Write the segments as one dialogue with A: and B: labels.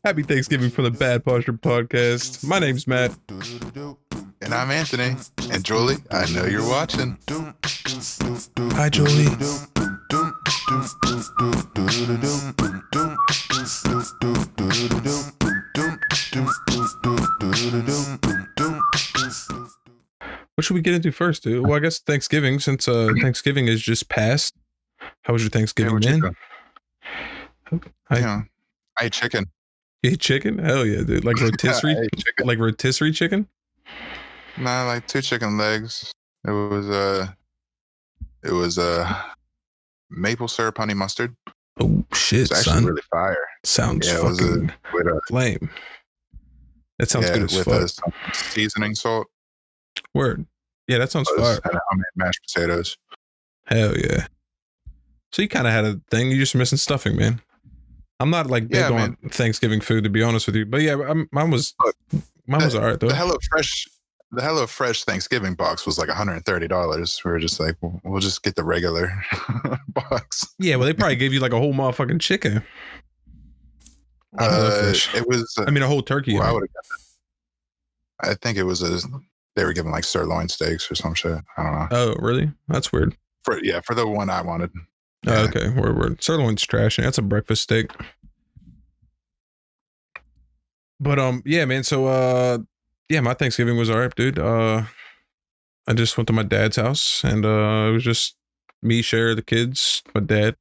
A: Happy Thanksgiving from the Bad Posture Podcast. My name's Matt.
B: And I'm Anthony. And Julie, I know you're watching.
A: Hi, Julie. What should we get into first, dude? Well, I guess Thanksgiving, since Thanksgiving is just passed. How was your Thanksgiving, man?
B: I ate chicken.
A: You ate chicken? Hell yeah, dude. Like rotisserie? Like rotisserie chicken?
B: Nah, like 2 chicken legs. It was maple syrup honey mustard.
A: Oh shit,
B: it's actually
A: son.
B: Really fire.
A: Sounds fucking flame. That sounds good as fuck.
B: With some seasoning salt.
A: Word. Yeah, that sounds fire.
B: And I made mashed potatoes.
A: Hell yeah. So you kind of had a thing. You're just missing stuffing, man. I'm not like big on Thanksgiving food, to be honest with you. But yeah, mine was all right though.
B: The HelloFresh Thanksgiving box was like $130. We were just like, we'll just get the regular box.
A: Yeah, well, they probably gave you like a whole motherfucking chicken.
B: It was.
A: A whole turkey.
B: Well, I would have got that. I think it was they were giving like sirloin steaks or some shit. I don't know.
A: Oh, really? That's weird.
B: For the one I wanted.
A: Yeah. Oh, okay. Word. Sirloin's trash. That's a breakfast steak. But yeah, man. So yeah, my Thanksgiving was all right, dude. I just went to my dad's house, and it was just me, Cher, the kids, my dad,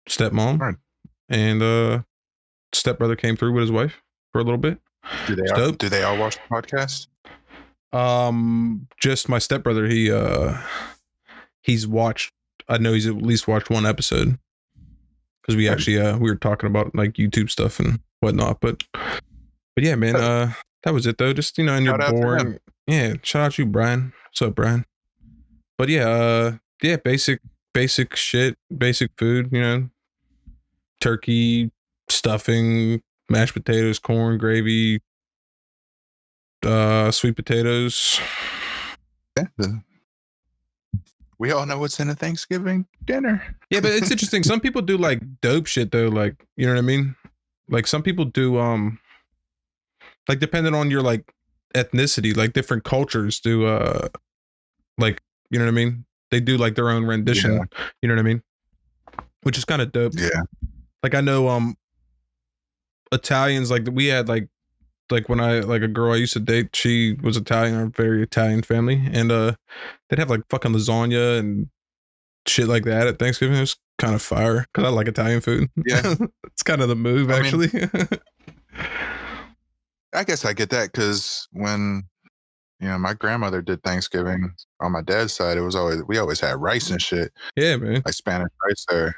A: stepmom, right. And stepbrother came through with his wife for a little bit.
B: Do they all watch the podcast?
A: Just my stepbrother. He's watched. I know he's at least watched one episode because we actually we were talking about like YouTube stuff and whatnot. But yeah, man. That was it though. Just and you're boring. Yeah, shout out to you, Brian. What's up, Brian? But yeah, basic shit, basic food. Turkey, stuffing, mashed potatoes, corn, gravy, sweet potatoes.
B: Yeah, we all know what's in a Thanksgiving dinner.
A: Yeah, but it's interesting. Some people do like dope shit though. Like, you know what I mean? Like some people do like depending on your like ethnicity, like different cultures do like, you know what I mean? They do like their own rendition, you know what I mean? Which is kind of dope.
B: Yeah.
A: Like I know Italians, like we had like when I like a girl I used to date, she was Italian, a very Italian family, and they'd have like fucking lasagna and shit like that at Thanksgiving. It was kind of fire because I like Italian food.
B: Yeah.
A: It's kind of the move, actually.
B: I guess I get that because when my grandmother did Thanksgiving on my dad's side, we always had rice and shit.
A: Yeah, man.
B: Like Spanish rice there,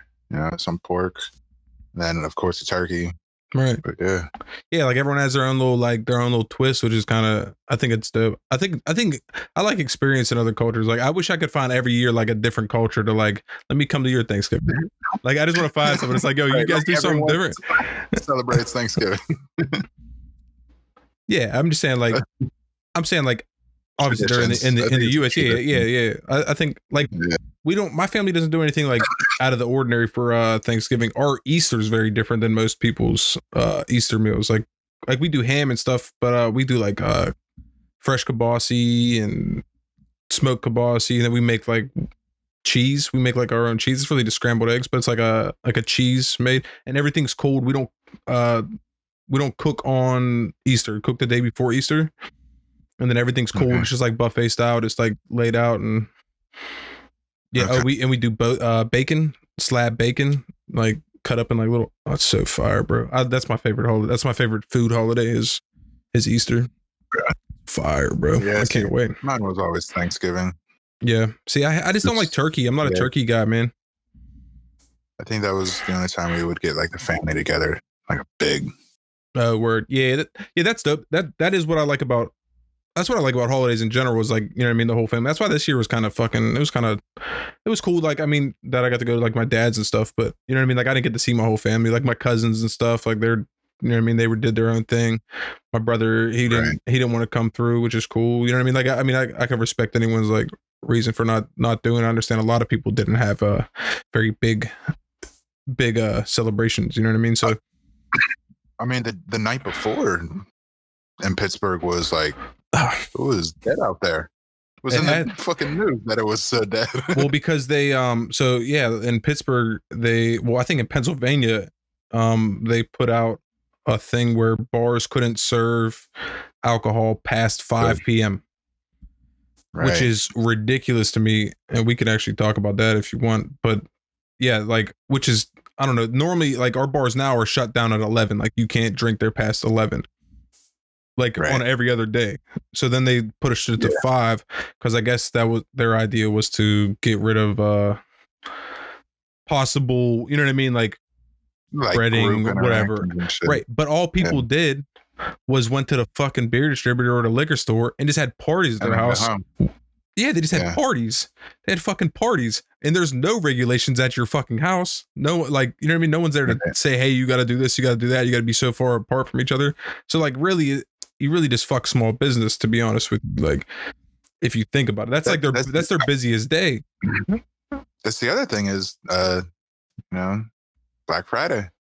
B: some pork, and then of course the turkey.
A: Right.
B: But yeah,
A: like everyone has their own little twist, which is kind of, I think it's dope. I think I like experience in other cultures. Like I wish I could find every year like a different culture to like, let me come to your Thanksgiving. Like I just want to find something. It's like, yo, you guys do something different.
B: Celebrates Thanksgiving.
A: Yeah, I'm saying like obviously they're in the US. Yeah. I think like my family doesn't do anything like out of the ordinary for Thanksgiving. Our Easter is very different than most people's Easter meals. Like we do ham and stuff, but we do like fresh kibasi and smoked kibasi, and then we make like cheese. We make like our own cheese. It's really just scrambled eggs, but it's like a cheese made, and everything's cold. We don't cook on Easter. Cook the day before Easter, and then everything's cold. Okay. It's just like buffet style. It's like laid out, and we do bacon, slab bacon, like cut up in like little. Oh, it's so fire, bro. That's my favorite holiday. That's my favorite food holiday is Easter. Yeah. Fire, bro. Yeah, I can't wait.
B: Mine was always Thanksgiving.
A: Yeah. See, I just don't like turkey. I'm not a turkey guy, man.
B: I think that was the only time we would get like the family together, like a big.
A: Word. Yeah, that's dope. That is what I like about. That's what I like about holidays in general. Was like, you know what I mean, the whole family. That's why this year was kind of fucking. It was cool. Like, I mean, that I got to go to like my dad's and stuff. But you know what I mean. Like, I didn't get to see my whole family, like my cousins and stuff. Like they're, you know what I mean. They did their own thing. My brother, he didn't want to come through, which is cool. You know what I mean. Like, I can respect anyone's like reason for not doing it. I understand a lot of people didn't have a very big celebrations. You know what I mean. So
B: I mean, the night before in Pittsburgh was like, it was dead out there. It was in the fucking news that it was so dead.
A: Well, because they so yeah, in Pittsburgh I think in Pennsylvania they put out a thing where bars couldn't serve alcohol past 5 p.m. Right. Which is ridiculous to me, and we could actually talk about that if you want. But yeah, like, which is, I don't know, normally like our bars now are shut down at 11, like you can't drink there past 11, like on every other day. So then they pushed it to 5 because I guess that was their idea, was to get rid of possible, you know what I mean, like spreading, whatever, right? But all people did was went to the fucking beer distributor or the liquor store and just had parties at their house. Yeah, they just had parties. They had fucking parties, and there's no regulations at your fucking house. No, like, you know what I mean? No one's there to say, hey, you got to do this, you got to do that, you got to be so far apart from each other. So like, really, you really just fuck small business, to be honest with you. Like, if you think about it, that's their busiest day.
B: That's the other thing is, you know, Black Friday.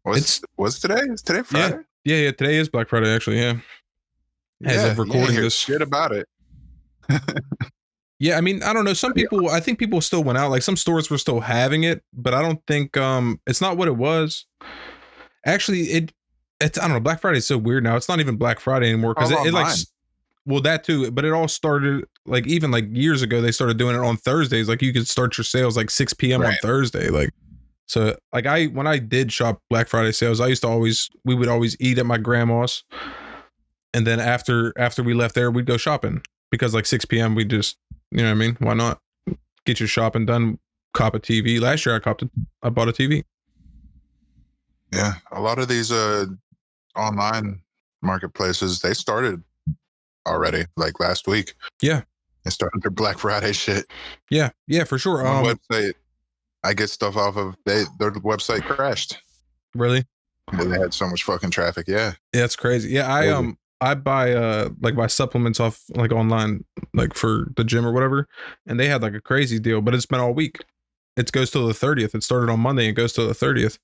B: What's today? Is today Friday?
A: Yeah. Today is Black Friday, actually. Yeah. As of recording this,
B: shit about it.
A: Yeah, I mean, I don't know. Some people, I think people still went out. Like some stores were still having it, but I don't think it's not what it was. Actually, it's I don't know. Black Friday is so weird now. It's not even Black Friday anymore because it like, well, that too. But it all started like even like years ago. They started doing it on Thursdays. Like you could start your sales like 6 p.m. on Thursday. Like. So like when I did shop Black Friday sales, we would always eat at my grandma's, and then after we left there, we'd go shopping because like 6 p.m. we just, you know what I mean? Why not get your shopping done? Cop a TV. Last year I bought a TV.
B: Yeah, a lot of these online marketplaces, they started already like last week.
A: Yeah,
B: they started their Black Friday shit.
A: Yeah, for sure.
B: One website I get stuff off of, their website crashed.
A: Really?
B: They had so much fucking traffic. Yeah,
A: it's crazy. Yeah, I buy like my supplements off like online, like for the gym or whatever, and they had like a crazy deal, but it's been all week. It goes till the 30th. It started on Monday and goes till the 30th.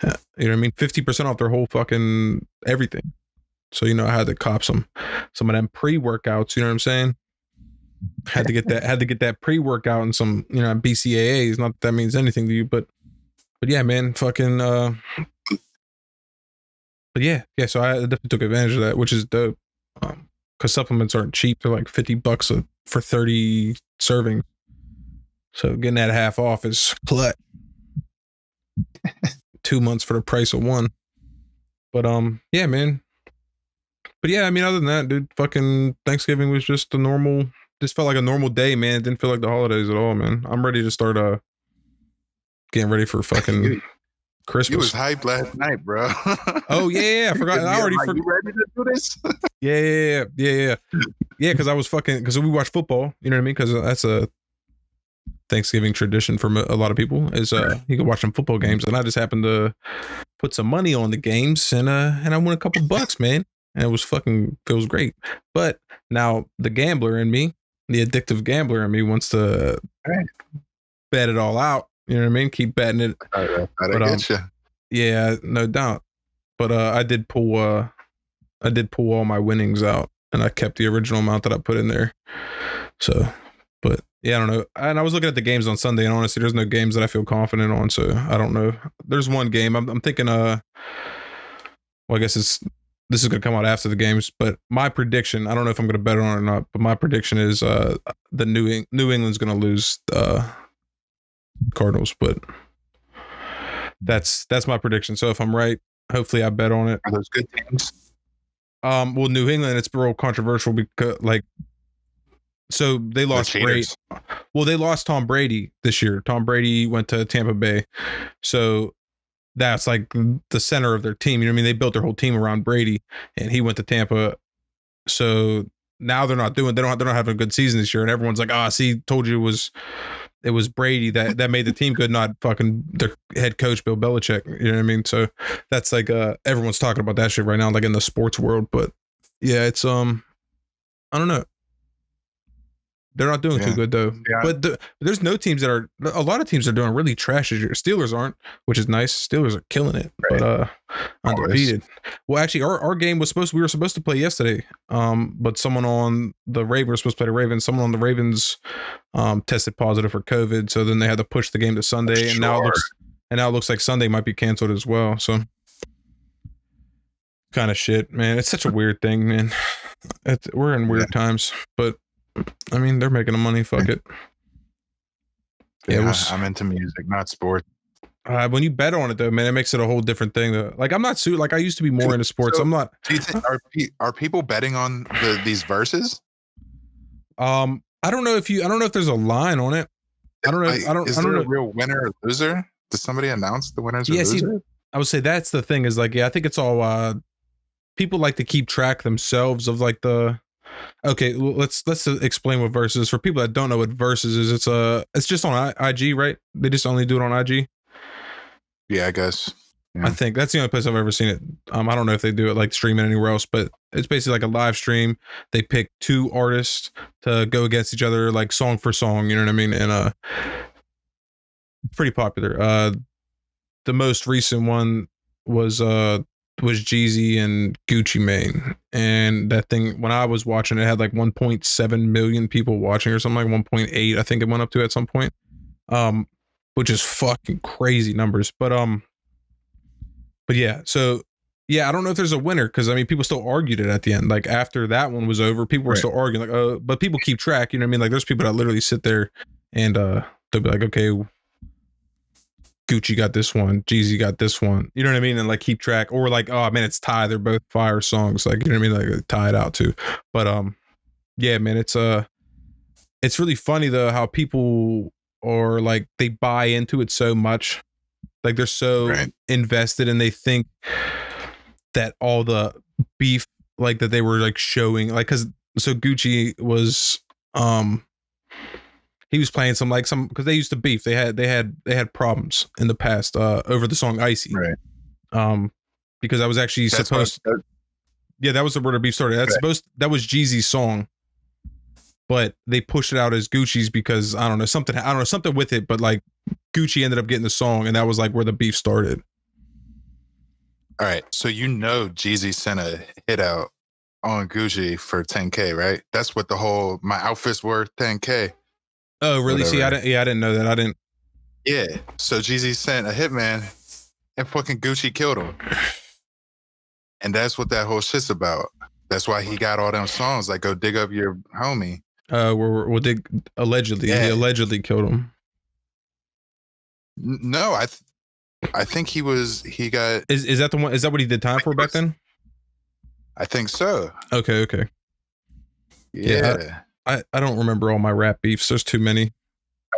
A: You know what I mean? 50% off their whole fucking everything. So, you know, I had to cop some of them pre-workouts, you know what I'm saying? Had to get that pre-workout and some, you know, BCAAs. Not that means anything to you, but yeah, man, fucking but yeah, so I definitely took advantage of that, which is dope. Because supplements aren't cheap. They're like $50 for 30 servings. So getting that half off is clutch. 2 months for the price of one. But yeah, man. But yeah, I mean, other than that, dude, fucking Thanksgiving was just just felt like a normal day, man. It didn't feel like the holidays at all, man. I'm ready to start getting ready for fucking Christmas.
B: You was hyped last night, bro.
A: Oh yeah, I forgot. I already forgot.
B: You ready to do this?
A: Yeah. Because I was because we watch football. You know what I mean? Because that's a Thanksgiving tradition for a lot of people. Is you can watch some football games, and I just happened to put some money on the games, and I won a couple bucks, man. And it was great. But now the gambler in me, the addictive gambler in me, wants to bet it all out. You know what I mean? Keep betting it.
B: I get you.
A: Yeah, no doubt. But I did pull all my winnings out, and I kept the original amount that I put in there. So, but yeah, I don't know. And I was looking at the games on Sunday, and honestly, there's no games that I feel confident on. So I don't know. There's one game I'm thinking. Well, I guess this is going to come out after the games, but my prediction, I don't know if I'm going to bet on it or not, but my prediction is the New England's going to lose Cardinals, but that's my prediction. So if I'm right, hopefully I bet on it.
B: Are those good teams?
A: Well, New England, it's real controversial because so they lost Brady. Well, they lost Tom Brady this year. Tom Brady went to Tampa Bay. So that's like the center of their team. You know what I mean? They built their whole team around Brady, and he went to Tampa. So now they're not having a good season this year, and everyone's like, see, told you it was Brady that made the team good, not fucking their head coach Bill Belichick. You know what I mean? So that's like everyone's talking about that shit right now, like in the sports world. But yeah, it's I don't know. They're not doing too good though. Yeah. But there's no teams that are. A lot of teams are doing really trash this year. Steelers aren't, which is nice. Steelers are killing it, right. But undefeated. Always. Well, actually, our game was we were supposed to play yesterday. But someone on the Ravens was supposed to play the Ravens. Someone on the Ravens tested positive for COVID, so then they had to push the game to Sunday, and now it looks like Sunday might be canceled as well. So kind of shit, man. It's such a weird thing, man. We're in weird times, but. I mean, they're making the money. Fuck it.
B: Yeah, I'm into music, not sports.
A: When you bet on it, though, man, it makes it a whole different thing. Though. Like, I'm not like I used to be more into sports. I'm not.
B: Do you think are people betting on these verses?
A: I don't know if there's a line on it. I don't know.
B: Is there a real winner or loser? Does somebody announce the winners or losers? See,
A: I would say that's the thing. Is like, yeah, I think it's all. People like to keep track themselves of like the. Okay, well, let's explain what Verzuz is for people that don't know what Verzuz is. It's just on IG, right? They just only do it on IG.
B: Yeah, I guess. Yeah.
A: I think that's the only place I've ever seen it. I don't know if they do it like streaming anywhere else, but it's basically like a live stream. They pick two artists to go against each other, like song for song. You know what I mean? And pretty popular. The most recent one was Jeezy and Gucci Mane, and that thing when I was watching it had like 1.7 million people watching or something, like 1.8 I think it went up to at some point, which is fucking crazy numbers. But yeah, so yeah, I don't know if there's a winner because I mean people still argued it at the end. Like after that one was over, people were still arguing like but people keep track, you know what I mean? Like there's people that literally sit there and they'll be like, okay, Gucci got this one, Jeezy got this one, you know what I mean, and like keep track, or like, oh man, it's tied, they're both fire songs, like, you know what I mean, like tie it out too. But yeah, man, it's really funny though how people are like they buy into it so much, like they're so invested, and they think that all the beef like that they were like showing, like because so Gucci was he was playing some because they used to beef. They had problems in the past over the song Icy.
B: Right.
A: Because I was actually supposed yeah, that was the word of beef started. That was Jeezy's song. But they pushed it out as Gucci's because I don't know something with it, but like Gucci ended up getting the song, and that was like where the beef started.
B: All right. So Jeezy sent a hit out on Gucci for 10K, right? That's what the whole my outfit's worth 10K.
A: Oh, really? Whatever. See, I didn't know that. I didn't.
B: Yeah. So Jeezy sent a hitman, and fucking Gucci killed him. And that's what that whole shit's about. That's why he got all them songs like "Go Dig Up Your Homie."
A: Well, they allegedly, he allegedly killed him.
B: No, I think he got.
A: Is that the one? Is that what he did time for back then?
B: I think so.
A: Okay.
B: Yeah.
A: I don't remember all my rap beefs. There's too many.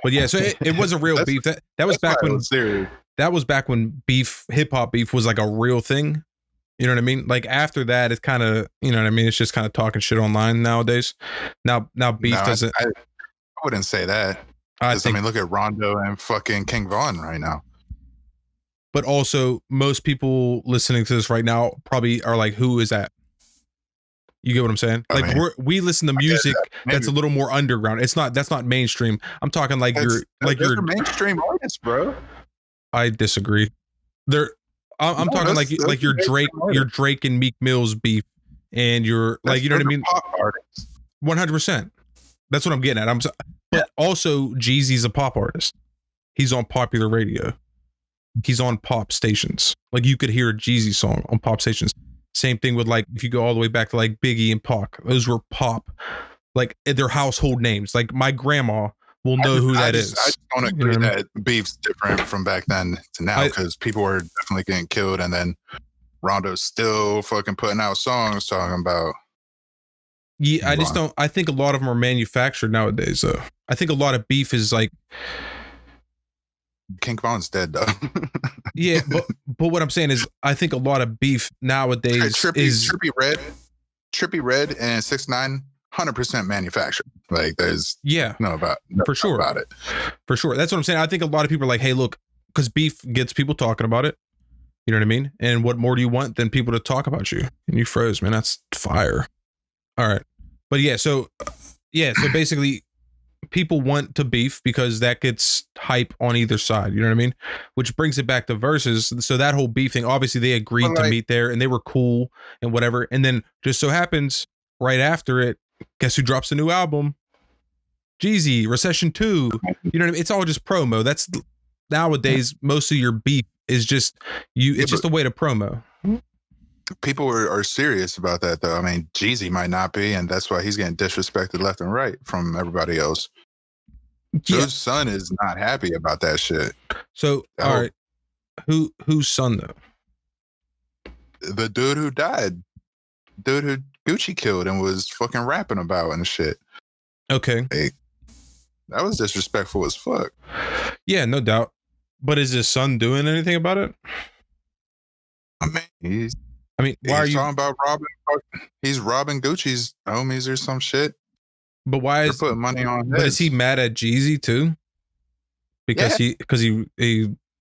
A: But yeah, so it was a real beef. That was back when hip hop beef was like a real thing. You know what I mean? Like after that, it's kind of, you know what I mean? It's just kind of talking shit online nowadays. Now beef doesn't.
B: I wouldn't say that. I mean, look at Rondo and fucking King Von right now.
A: But also, most people listening to this right now probably are like, "Who is that?" You get what I'm saying? Like we listen to music that's a little more underground. That's not mainstream. I'm talking like you're
B: mainstream artists, bro.
A: I disagree. I'm talking like your Drake and Meek Mill's beef, and you're like, you know what I mean? 100%. That's what I'm getting at. But also Jeezy's a pop artist. He's on popular radio. He's on pop stations. Like you could hear a Jeezy song on pop stations. Same thing with like if you go all the way back to like Biggie and Pac, those were pop, like they're household names. Like my grandma will know who that is.
B: I don't agree that beef's different from back then to now because people were definitely getting killed, and then Rondo's still fucking putting out songs talking about. Yeah,
A: I think a lot of them are manufactured nowadays. Though I think a lot of beef is like.
B: King Von's dead though.
A: Yeah, but what I'm saying is, I think a lot of beef nowadays is
B: Trippie Red and 6ix9ine, 100% manufactured. Like there's
A: for sure
B: about it.
A: For sure, that's what I'm saying. I think a lot of people are like, hey, look, because beef gets people talking about it. You know what I mean? And what more do you want than people to talk about you? And you froze, man. That's fire. All right, but so basically. people want to beef because that gets hype on either side. You know what I mean? Which brings it back to Verzuz. So that whole beef thing, obviously they agreed to meet there and they were cool and whatever. And then just so happens right after it, guess who drops a new album? Jeezy, Recession 2. You know what I mean? It's all just promo. That's nowadays most of your beef is just you. It's just a way to promo.
B: People are serious about that, though. I mean, Jeezy might not be, and that's why he's getting disrespected left and right from everybody else. Whose son is not happy about that shit?
A: So, all right, whose son though?
B: The dude who died, dude who Gucci killed and was fucking rapping about and shit.
A: Okay,
B: like, that was disrespectful as fuck.
A: Yeah, no doubt. But is his son doing anything about it?
B: Why are you talking about robbing? He's robbing Gucci's homies or some shit.
A: But why is
B: putting money on?
A: But is he mad at Jeezy too? Because he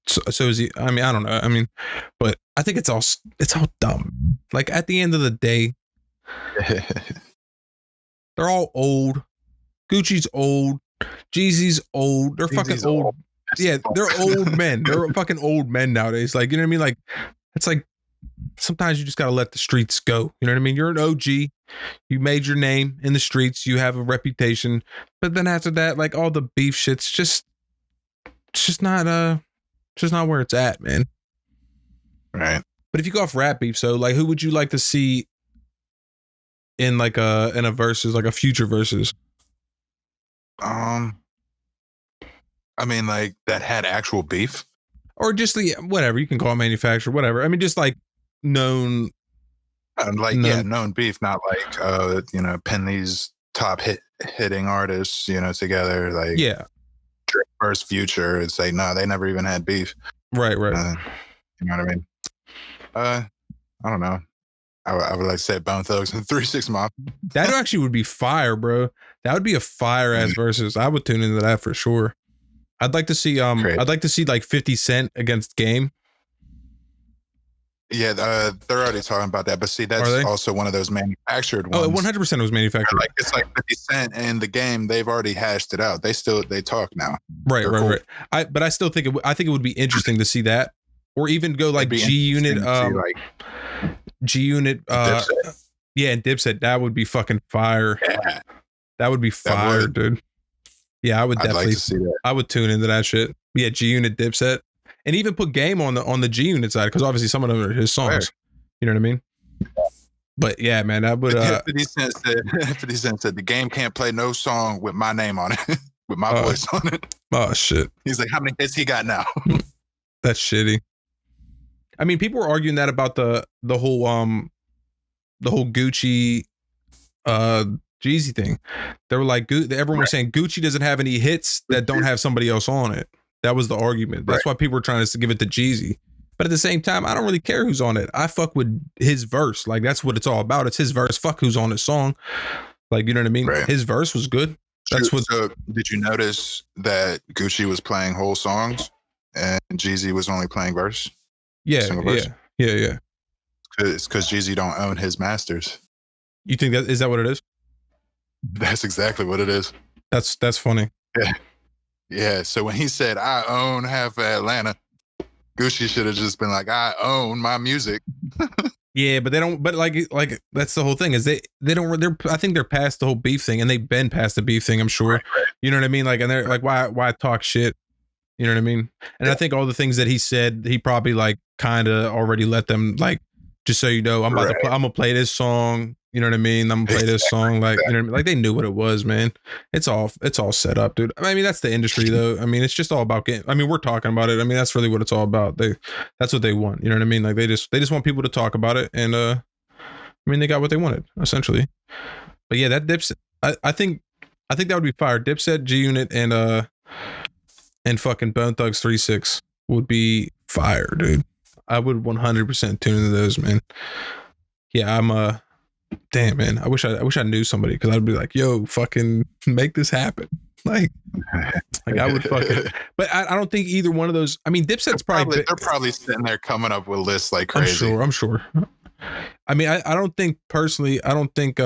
A: so is he? I mean, I don't know. I mean, but I think it's all dumb. Like at the end of the day, they're all old. Gucci's old. Jeezy's old. They're fucking old. Yeah, they're old men. They're fucking old men nowadays. Like, you know what I mean? Like, it's like sometimes you just gotta let the streets go. You know what I mean? You're an OG. You made your name in the streets. You have a reputation. But then after that, like all the beef shit's just not where it's at, man.
B: Right.
A: But if you go off rap beef, so like who would you like to see in like a versus, like a future versus?
B: I mean, like that had actual beef,
A: or just the whatever you can call it, manufacturer, whatever. I mean, just like known
B: beef, not like pin these top hitting artists, together. Like Drake versus Future. It's like no, they never even had beef.
A: Right.
B: You know what I mean? I don't know. I would like to say Bone Thugs and 3 6 Mafia.
A: That actually would be fire, bro. That would be a fire ass versus. I would tune into that for sure. I'd like to see like 50 Cent against Game.
B: Yeah, they're already talking about that, but see, that's also one of those manufactured ones.
A: Oh, 100% was manufactured.
B: Like it's like 50 Cent and the Game. They've already hashed it out. They talk now.
A: Right. But I still think I think it would be interesting to see that, or even go like G Unit, G Unit, yeah, and Dipset. That would be fucking fire.
B: Yeah,
A: that would be fire, dude. Yeah, I would definitely
B: like to see that.
A: I would tune into that shit. Yeah, G Unit, Dipset, and even put Game on the G Unit side because obviously some of them are his songs. You know what I mean? But yeah, man, I would.
B: 50 Cent said the Game can't play no song with my name on it, with my voice on it.
A: Oh shit!
B: He's like, how many hits he got now?
A: That's shitty. I mean, people were arguing that about the whole Gucci Jeezy thing. They were like, everyone was saying Gucci doesn't have any hits that don't have somebody else on it. That was the argument. That's why people were trying to give it to Jeezy. But at the same time, I don't really care who's on it. I fuck with his verse. Like that's what it's all about. It's his verse. Fuck who's on his song. Like, you know what I mean? Right. His verse was good. That's what. So
B: did you notice that Gucci was playing whole songs and Jeezy was only playing verse?
A: Yeah.
B: It's because Jeezy don't own his masters.
A: You think is that what it is?
B: That's exactly what it is.
A: That's funny.
B: Yeah. So when he said I own half of Atlanta, Gucci should have just been like, I own my music.
A: Yeah, but they don't. But like that's the whole thing is they don't. I think they're past the whole beef thing, and they've been past the beef thing. I'm sure. Right. You know what I mean? Like, and they're like, why talk shit? You know what I mean? And I think all the things that he said, he probably like kind of already let them like, just so you know, I'm gonna play this song. You know what I mean? I'm gonna play this song. Like, you know what I mean? Like they knew what it was, man. It's all set up, dude. I mean, that's the industry though. I mean, it's just all about getting, I mean, we're talking about it. I mean, that's really what it's all about. That's what they want. You know what I mean? Like they just want people to talk about it. And I mean, they got what they wanted essentially. But yeah, that Dipset, I think that would be fire. Dipset, G Unit, and fucking Bone Thugs 3 6 would be fire, dude. I would 100% tune into those, man. Yeah, I'm damn, man. I wish I knew somebody because I'd be like, yo, fucking make this happen. Like I would fucking. But I don't think either one of those. I mean, Dipset's probably
B: they're probably sitting there coming up with lists like crazy.
A: I'm sure. I mean, I don't think personally. I don't think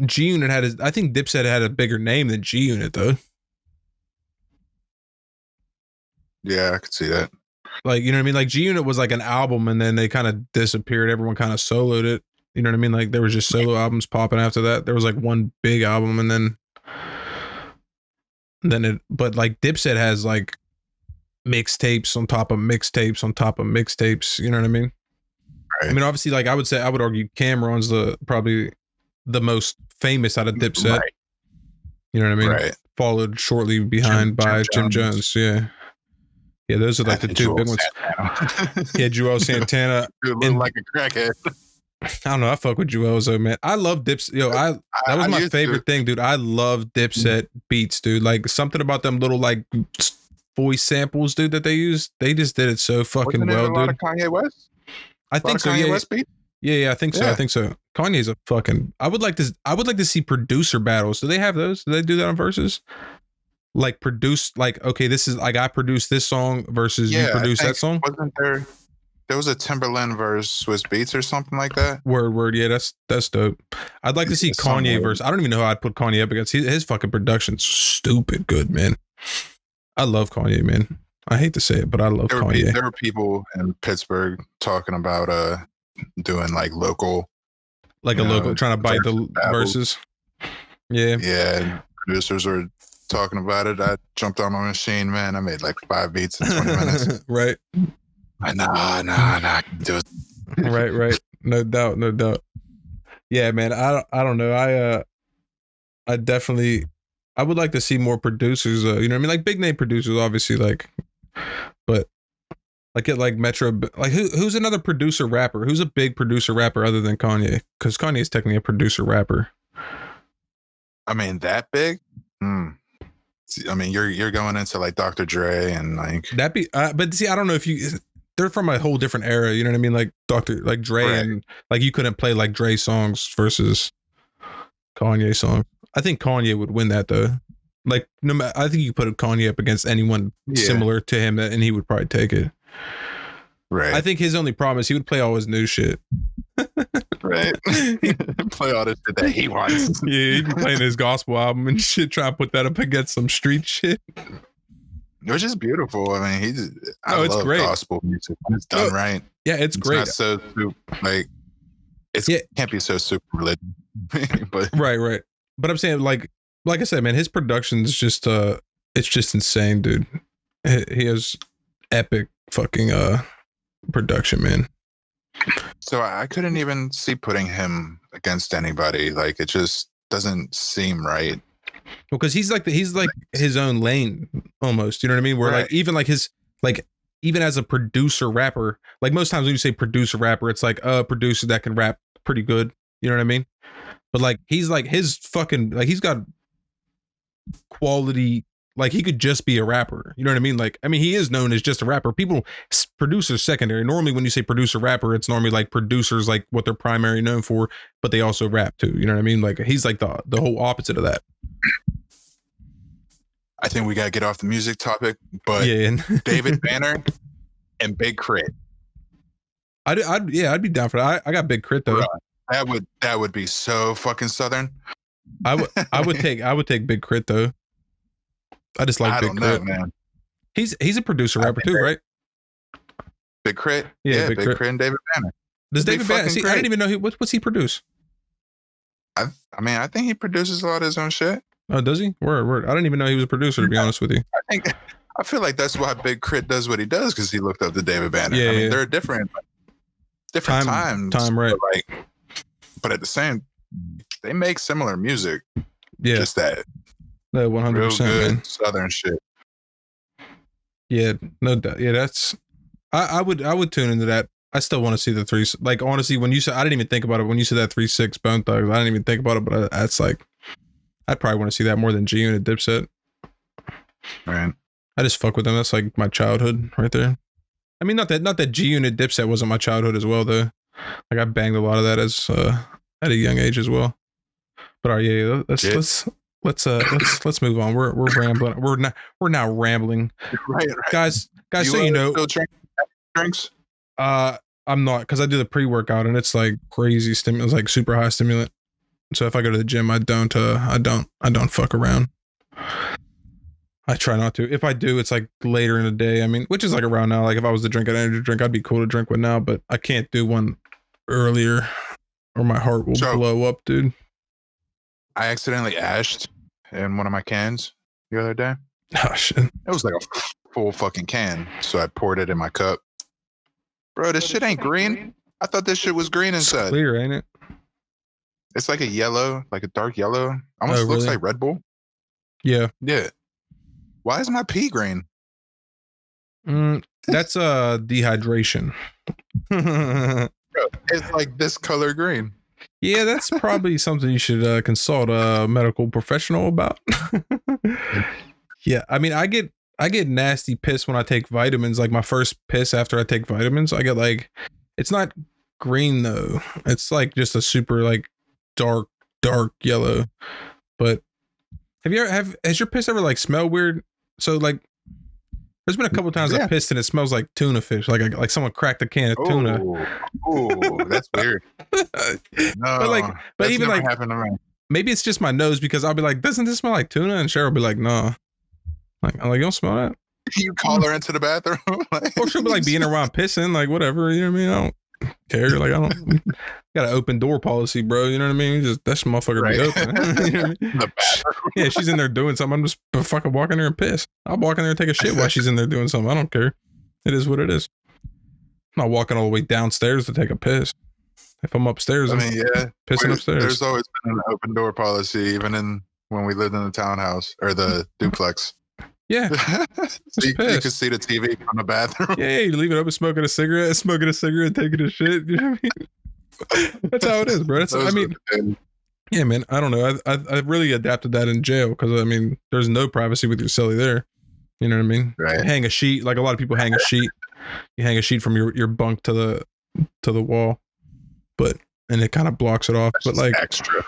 A: G Unit I think Dipset had a bigger name than G Unit though.
B: Yeah, I could see that.
A: Like, you know what I mean? Like G Unit was like an album and then they kind of disappeared. Everyone kind of soloed it. You know what I mean? Like there was just solo albums popping after that. There was like one big album and then but like Dipset has like mixtapes on top of mixtapes on top of mixtapes. You know what I mean? Right. I mean, obviously, like I would argue Cameron's probably the most famous out of Dipset. Right. You know what I mean? Right. Followed shortly behind by Jim Jones. Yeah. Yeah, those are like the two big ones. Yeah, Joel Santana.
B: Dude, look like a crackhead.
A: I don't know. I fuck with Joel though, man. I love Dipset. Yo, that was my favorite thing, dude. I love Dipset beats, dude. Like something about them little like voice samples, dude, that they used. They just did it so fucking well, dude.
B: A lot of Kanye West?
A: I think so.
B: Kanye West beat?
A: Yeah, I think so. I think so. Kanye's a fucking. I would like to see producer battles. Do they have those? Do they do that on Verzuz? Like produce, like okay, this is like I produced this song versus you produce that song.
B: Wasn't there was a Timberland versus Swiss Beats or something like that?
A: Word. Yeah, that's dope. I'd like to see Kanye versus. I don't even know how I'd put Kanye up against. His fucking production's stupid good, man. I love Kanye, man. I hate to say it, but I love Kanye.
B: There were people in Pittsburgh talking about doing like local,
A: like a local, trying to bite the verses. Yeah.
B: Yeah. Producers were talking about it. I jumped on my machine, man. I made like 5 beats in 20 minutes.
A: Right.
B: Nah, I can do it.
A: Right. No doubt. Yeah, man. I don't know. I definitely, I would like to see more producers. You know what I mean? Like big name producers, obviously. Like, but like it like Metro. Like who's another producer rapper? Who's a big producer rapper other than Kanye? Because Kanye is technically a producer rapper.
B: I mean, that big? I mean, you're going into like Dr. Dre and like
A: that be. But see, I don't know if they're from a whole different era. You know what I mean? Like Dre right. And like you couldn't play like Dre songs versus Kanye songs. I think Kanye would win that though. Like no matter, I think you put Kanye up against anyone similar to him, and he would probably take it. Right. I think his only problem is he would play all his new shit.
B: Right. Play all the shit that he wants.
A: Yeah, he'd be playing his gospel album and shit, trying to put that up against some street shit.
B: Which is beautiful. I mean, I love great. Gospel music when it's done right.
A: Yeah, it's great.
B: Not so like can't be so super religious. But
A: right. But I'm saying like I said, man, his production's just it's just insane, dude. He has epic fucking production, man.
B: So I couldn't even see putting him against anybody. Like it just doesn't seem right.
A: Well, because he's like his own lane almost. You know what I mean? Where like even like his like even as a producer rapper, like most times when you say producer rapper, it's like a producer that can rap pretty good. You know what I mean? But like he's like his fucking like he's got quality. Like he could just be a rapper. You know what I mean? Like, I mean, he is known as just a rapper. People, producers secondary. Normally when you say producer rapper, it's normally like producers, like what they're primary known for, but they also rap too. You know what I mean? Like he's like the whole opposite of that.
B: I think we got to get off the music topic, but David Banner and Big Crit.
A: I'd be down for that. I got Big Crit though.
B: That would be so fucking Southern.
A: I would take Big Crit though. I just like Big Crit, man. He's a producer rapper too, right?
B: Big Crit, yeah, Big Crit and David Banner.
A: Does David Banner? See, I didn't even know what's he produce.
B: I mean, I think he produces a lot of his own shit.
A: Oh, does he? Word. I didn't even know he was a producer. To be honest with you,
B: I feel like that's why Big Crit does what he does because he looked up to David Banner. Yeah, I mean, they're different times.
A: Time, right?
B: But at the same, they make similar music.
A: Yeah,
B: just that.
A: No, 100%, man.
B: Southern shit.
A: Yeah, no doubt. Yeah, that's. I would tune into that. I still want to see the 3. Like honestly, when you said, I didn't even think about it when you said that 3-6 Bone Thugs. I didn't even think about it, but that's like, I'd probably want to see that more than G Unit Dipset.
B: Right.
A: I just fuck with them. That's like my childhood right there. I mean, not that G Unit Dipset wasn't my childhood as well though. Like I banged a lot of that as at a young age as well. But let's move on. We're rambling. We're now rambling.
B: Right.
A: Guys, so you know,
B: still drinks?
A: I'm not, because I do the pre-workout and it's like crazy stimulant, like super high stimulant. So if I go to the gym, I don't fuck around. I try not to. If I do, it's like later in the day. I mean, which is like around now. Like if I was to drink an energy drink, I'd be cool to drink one now, but I can't do one earlier or my heart will blow up, dude.
B: I accidentally ashed in one of my cans the other day.
A: Oh shit.
B: It was like a full fucking can. So I poured it in my cup. Bro, this shit ain't green. I thought this shit was green inside.
A: It's clear, ain't it?
B: It's like a yellow, like a dark yellow. Almost looks like Red Bull.
A: Yeah.
B: Yeah. Why is my pee green?
A: That's dehydration.
B: Bro, it's like this color green.
A: Yeah, that's probably something you should consult a medical professional about. Yeah, I mean, I get nasty piss when I take vitamins. Like my first piss after I take vitamins, I get like, it's not green though. It's like just a super like dark yellow. But has your piss ever like smell weird? So like, there's been a couple times I pissed and it smells like tuna fish, like someone cracked a can of tuna.
B: Oh, that's weird. No,
A: but even like,
B: happened to me.
A: Maybe it's just my nose because I'll be like, doesn't this smell like tuna? And Cheryl will be like, no. Like, I'm like, you don't smell that?
B: You call her into the bathroom?
A: Or she'll be like being around pissing, like whatever, you know what I mean? I don't care. Like, I don't got an open door policy, bro. You know what I mean? Just that motherfucker be open. You know what I mean? The bathroom. Yeah, she's in there doing something. I'm just fucking walking there and piss. I'll walk in there and take a shit while she's in there doing something. I don't care. It is what it is. I'm not walking all the way downstairs to take a piss. If I'm upstairs, pissing upstairs.
B: There's always been an open door policy, even when we lived in the townhouse or the duplex.
A: Yeah.
B: So you could see the TV from the bathroom.
A: Yeah, you leave it open, smoking a cigarette, taking a shit. You know what I mean? That's how it is, bro. Yeah, man. I don't know. I really adapted that in jail because I mean, there's no privacy with your cellie there. You know what I mean?
B: Right.
A: You hang a sheet, like a lot of people hang a sheet. You hang a sheet from your bunk to the wall, and it kind of blocks it off.
B: That's
A: but like
B: extra.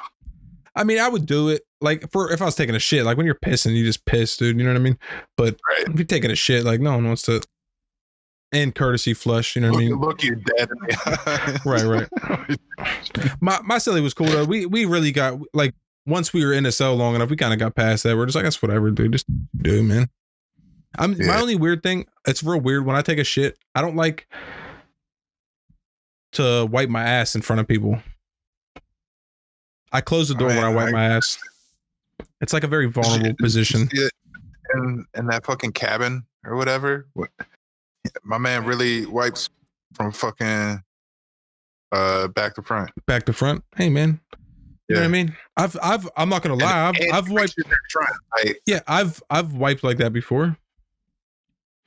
A: I mean, I would do it like if I was taking a shit, like when you're pissing, you just piss, dude. You know what I mean? But if you're taking a shit, like no one wants to. And courtesy flush, you know what I mean?
B: Look you dead.
A: Right. My cellie was cool though. We really got like once we were in the cell long enough, we kind of got past that. We're just like, that's whatever, dude. Just do, man. My only weird thing, it's real weird when I take a shit. I don't like to wipe my ass in front of people. I close the door when I wipe my ass. It's like a very vulnerable position.
B: In that fucking cabin or whatever. My man really wipes from fucking back to front.
A: Back to front. Hey man. You know what I mean? I'm not gonna lie. I've wiped. I've wiped like that before.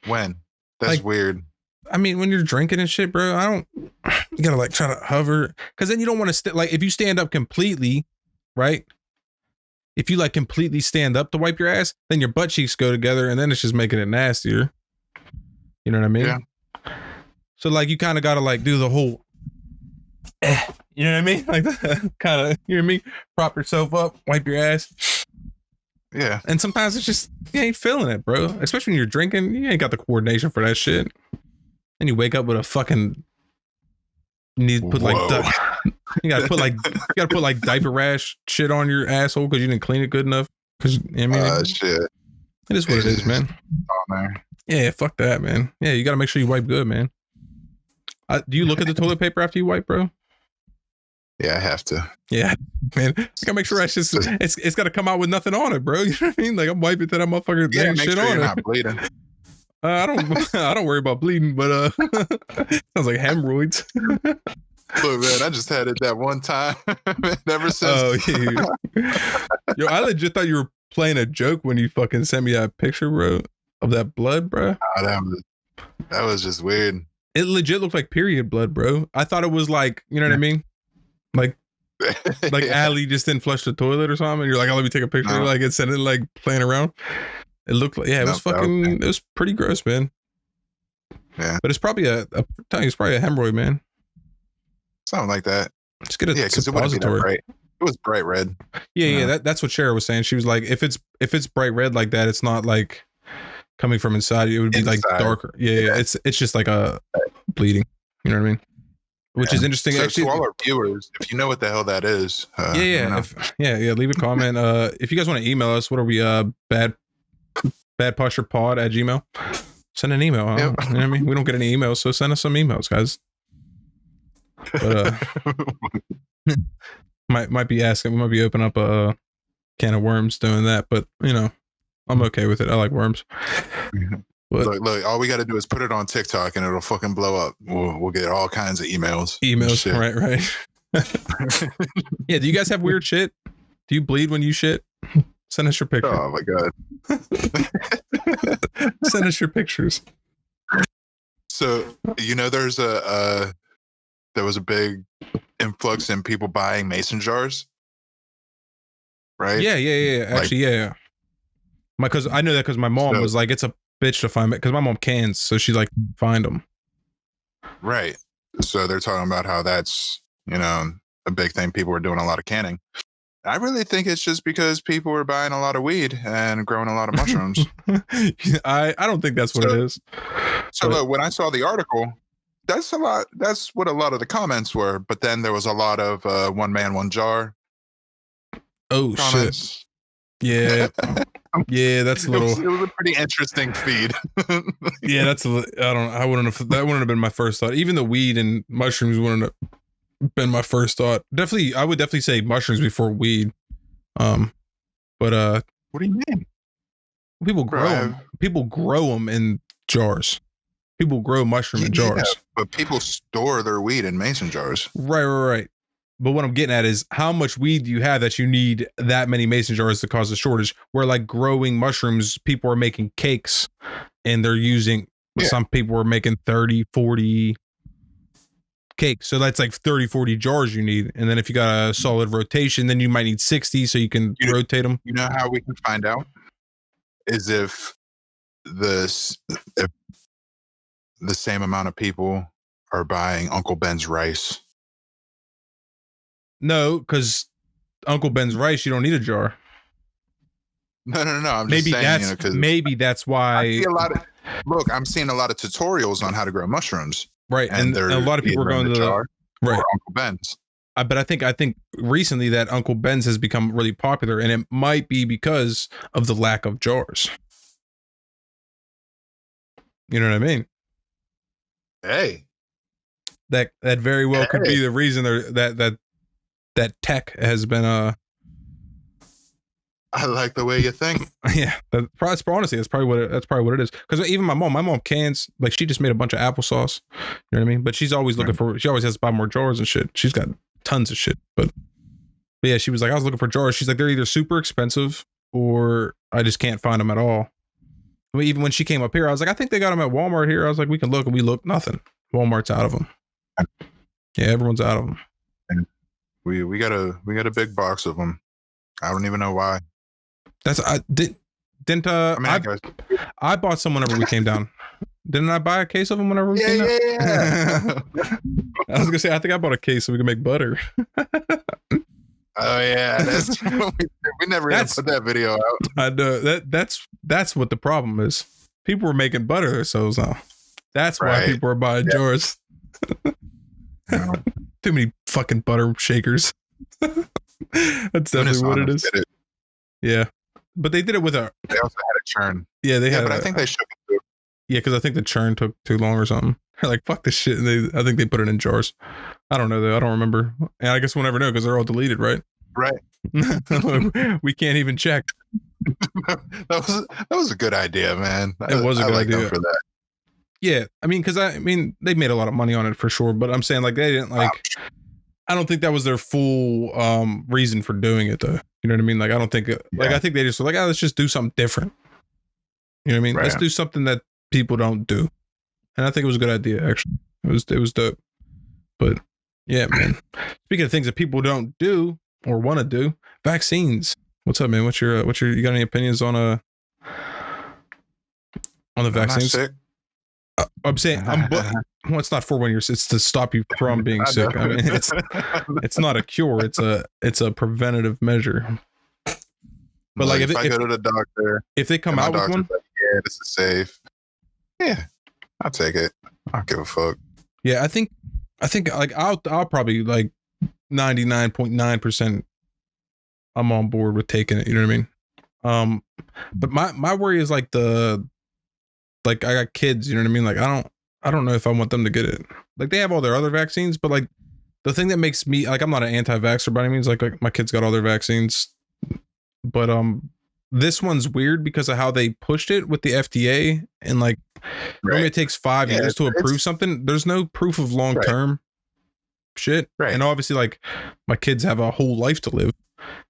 B: When? That's like, weird.
A: I mean, when you're drinking and shit, bro, you gotta like try to hover, because then you don't want to like if you stand up completely, right? If you like completely stand up to wipe your ass, then your butt cheeks go together, and then it's just making it nastier. You know what I mean?
B: Yeah.
A: So like you kind of gotta like do the whole, you know what I mean? Like kind of, you know what I mean? Prop yourself up, wipe your ass.
B: Yeah.
A: And sometimes it's just you ain't feeling it, bro. Especially when you're drinking, you ain't got the coordination for that shit. And you wake up with a fucking. You need to put you gotta put like diaper rash shit on your asshole because you didn't clean it good enough. Because I mean,
B: shit.
A: It is what it is, man.
B: Oh man.
A: Yeah, fuck that, man. Yeah, you gotta make sure you wipe good, man. Do you look at the toilet paper after you wipe, bro?
B: Yeah, I have to.
A: Yeah, man. You gotta make sure it's gotta come out with nothing on it, bro. You know what I mean? Like I'm wiping that motherfucker.
B: Yeah, make
A: shit
B: sure
A: on
B: you're
A: it.
B: not bleeding.
A: I don't worry about bleeding, but sounds like hemorrhoids.
B: Look, man, I just had it that one time. Ever since.
A: Oh yeah. Yo, I legit thought you were playing a joke when you fucking sent me that picture, bro, of that blood, bro.
B: Oh, that was just weird.
A: It legit looked like period blood, bro. I thought it was like, you know what I mean? Like Allie just didn't flush the toilet or something. And you're like, oh, let me take a picture. Like it's sending like playing around. It looked like, it was fucking, it was pretty gross, man.
B: Yeah.
A: But it's probably it's probably a hemorrhoid, man.
B: Something like that.
A: Let's get a
B: because it wouldn't be that bright. It was bright red.
A: Yeah. That's what Shara was saying. She was like, if it's bright red like that, it's not like coming from inside. It would be like darker. Yeah. It's just like a bleeding. You know what I mean? which is interesting.
B: So
A: Actually,
B: to all our viewers, if you know what the hell that is,
A: leave a comment. If you guys want to email us, what are we? badposturepod@gmail. Send an email. You know what I mean? We don't get any emails, so send us some emails, guys. But might be asking. We might be opening up a can of worms doing that, but you know, I'm okay with it. I like worms. But
B: look, all we got to do is put it on TikTok and it'll fucking blow up. We'll get all kinds of emails.
A: Right. Yeah. Do you guys have weird shit? Do you bleed when you shit? Send us your picture.
B: Oh my god.
A: Send us your pictures.
B: So there was a big influx in people buying mason jars, right?
A: Yeah. Actually, yeah. I know that because my mom was like, it's a bitch to find it because my mom cans, so she's like, find them.
B: Right. So they're talking about how that's a big thing. People were doing a lot of canning. I really think it's just because people were buying a lot of weed and growing a lot of mushrooms.
A: I don't think that's what it is.
B: So look, when I saw the article, that's what a lot of the comments were. But then there was a lot of one man, one jar.
A: Oh comments. Shit. Yeah. Yeah, that's a little.
B: It was a pretty interesting feed.
A: Yeah, that wouldn't have been my first thought. Even the weed and mushrooms wouldn't have been my first thought. Definitely, I would definitely say mushrooms before weed. But
B: what do you mean?
A: People grow them. People grow them in jars. People grow mushroom in jars.
B: But people store their weed in mason jars.
A: Right. But what I'm getting at is how much weed do you have that you need that many mason jars to cause a shortage? Where like growing mushrooms, people are making cakes and they're using, some people are making 30, 40 cakes. So that's like 30, 40 jars you need. And then if you got a solid rotation, then you might need 60 so you can rotate them.
B: You know how we can find out? Is if the same amount of people are buying Uncle Ben's rice.
A: No, because Uncle Ben's rice, you don't need a jar.
B: No. I'm just saying,
A: maybe that's why.
B: I see I'm seeing a lot of tutorials on how to grow mushrooms.
A: Right, and a lot of people are going to
B: jar
A: right
B: Uncle Ben's.
A: But I think recently that Uncle Ben's has become really popular, and it might be because of the lack of jars. You know what I mean?
B: Hey,
A: that very well could be the reason that tech has been
B: I like the way you think.
A: Yeah, honestly, that's probably what it is. Because even my mom cans, like she just made a bunch of applesauce. You know what I mean? But she's always looking for. She always has to buy more jars and shit. She's got tons of shit. But yeah, she was like, I was looking for jars. She's like, they're either super expensive or I just can't find them at all. I mean, even when she came up here, I was like, I think they got them at Walmart here. I was like, we can look, and we looked, nothing. Walmart's out of them. Yeah, everyone's out of them.
B: And we got a big box of them. I don't even know why.
A: I bought some whenever we came down. Didn't I buy a case of them whenever we came down?
B: Yeah.
A: I was gonna say I think I bought a case so we can make butter.
B: Oh yeah, we never even put that video out.
A: I know that's what the problem is. People were making butter themselves now. That's why people are buying jars. Too many fucking butter shakers. That's definitely what it is. Yeah. But they did it with
B: They also had a churn.
A: Yeah, they had.
B: But I think they shook it too.
A: Yeah, because I think the churn took too long or something. They're like, fuck this shit. And I think they put it in jars. I don't know though. I don't remember. And I guess we'll never know because they're all deleted, right?
B: Right.
A: We can't even check.
B: That was a good idea, man.
A: It was a good idea
B: them for that.
A: Yeah, I mean, because they made a lot of money on it for sure. But I'm saying like they didn't like. I don't think that was their full reason for doing it though. You know what I mean? Like I don't think I think they just were like, let's just do something different. You know what I mean? Right. Let's do something that people don't do. And I think it was a good idea actually. It was dope. But yeah, man. Speaking of things that people don't do or want to do, vaccines. What's up, man? What's your you got any opinions on the vaccines?
B: I'm not sick.
A: I'm saying well, it's not for when it's to stop you from being sick. I mean, it's not a cure. It's a preventative measure. But like
B: if I go to the doctor,
A: if they come out with one,
B: like, yeah, this is safe. Yeah, I'll take it. I don't give a fuck.
A: Yeah, I think I think like I'll probably like 99.9% I'm on board with taking it. You know what I mean? But my worry is like I got kids. You know what I mean? Like I don't know if I want them to get it. Like they have all their other vaccines, but like the thing that makes me like I'm not an anti-vaxxer by any means. Like my kids got all their vaccines, but this one's weird because of how they pushed it with the FDA and like normally it takes 5 years to approve something. There's no proof of long term shit, and obviously like my kids have a whole life to live,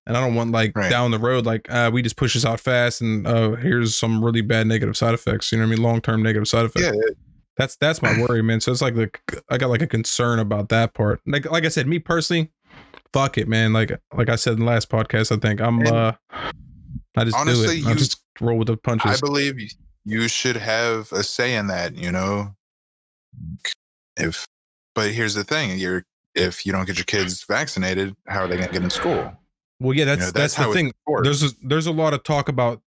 A: and I don't want like down the road like we just push this out fast and here's some really bad negative side effects. You know what I mean? Long term negative side effects. Yeah. That's my worry, man. So it's like I got like a concern about that part. Like I said, me personally, fuck it, man. Like I said in the last podcast, I think I just honestly, do it. I just roll with the punches.
B: I believe you should have a say in that, you know. But here's the thing: if you don't get your kids vaccinated, how are they going to get in school?
A: Well, yeah, that's the thing. There's a lot of talk about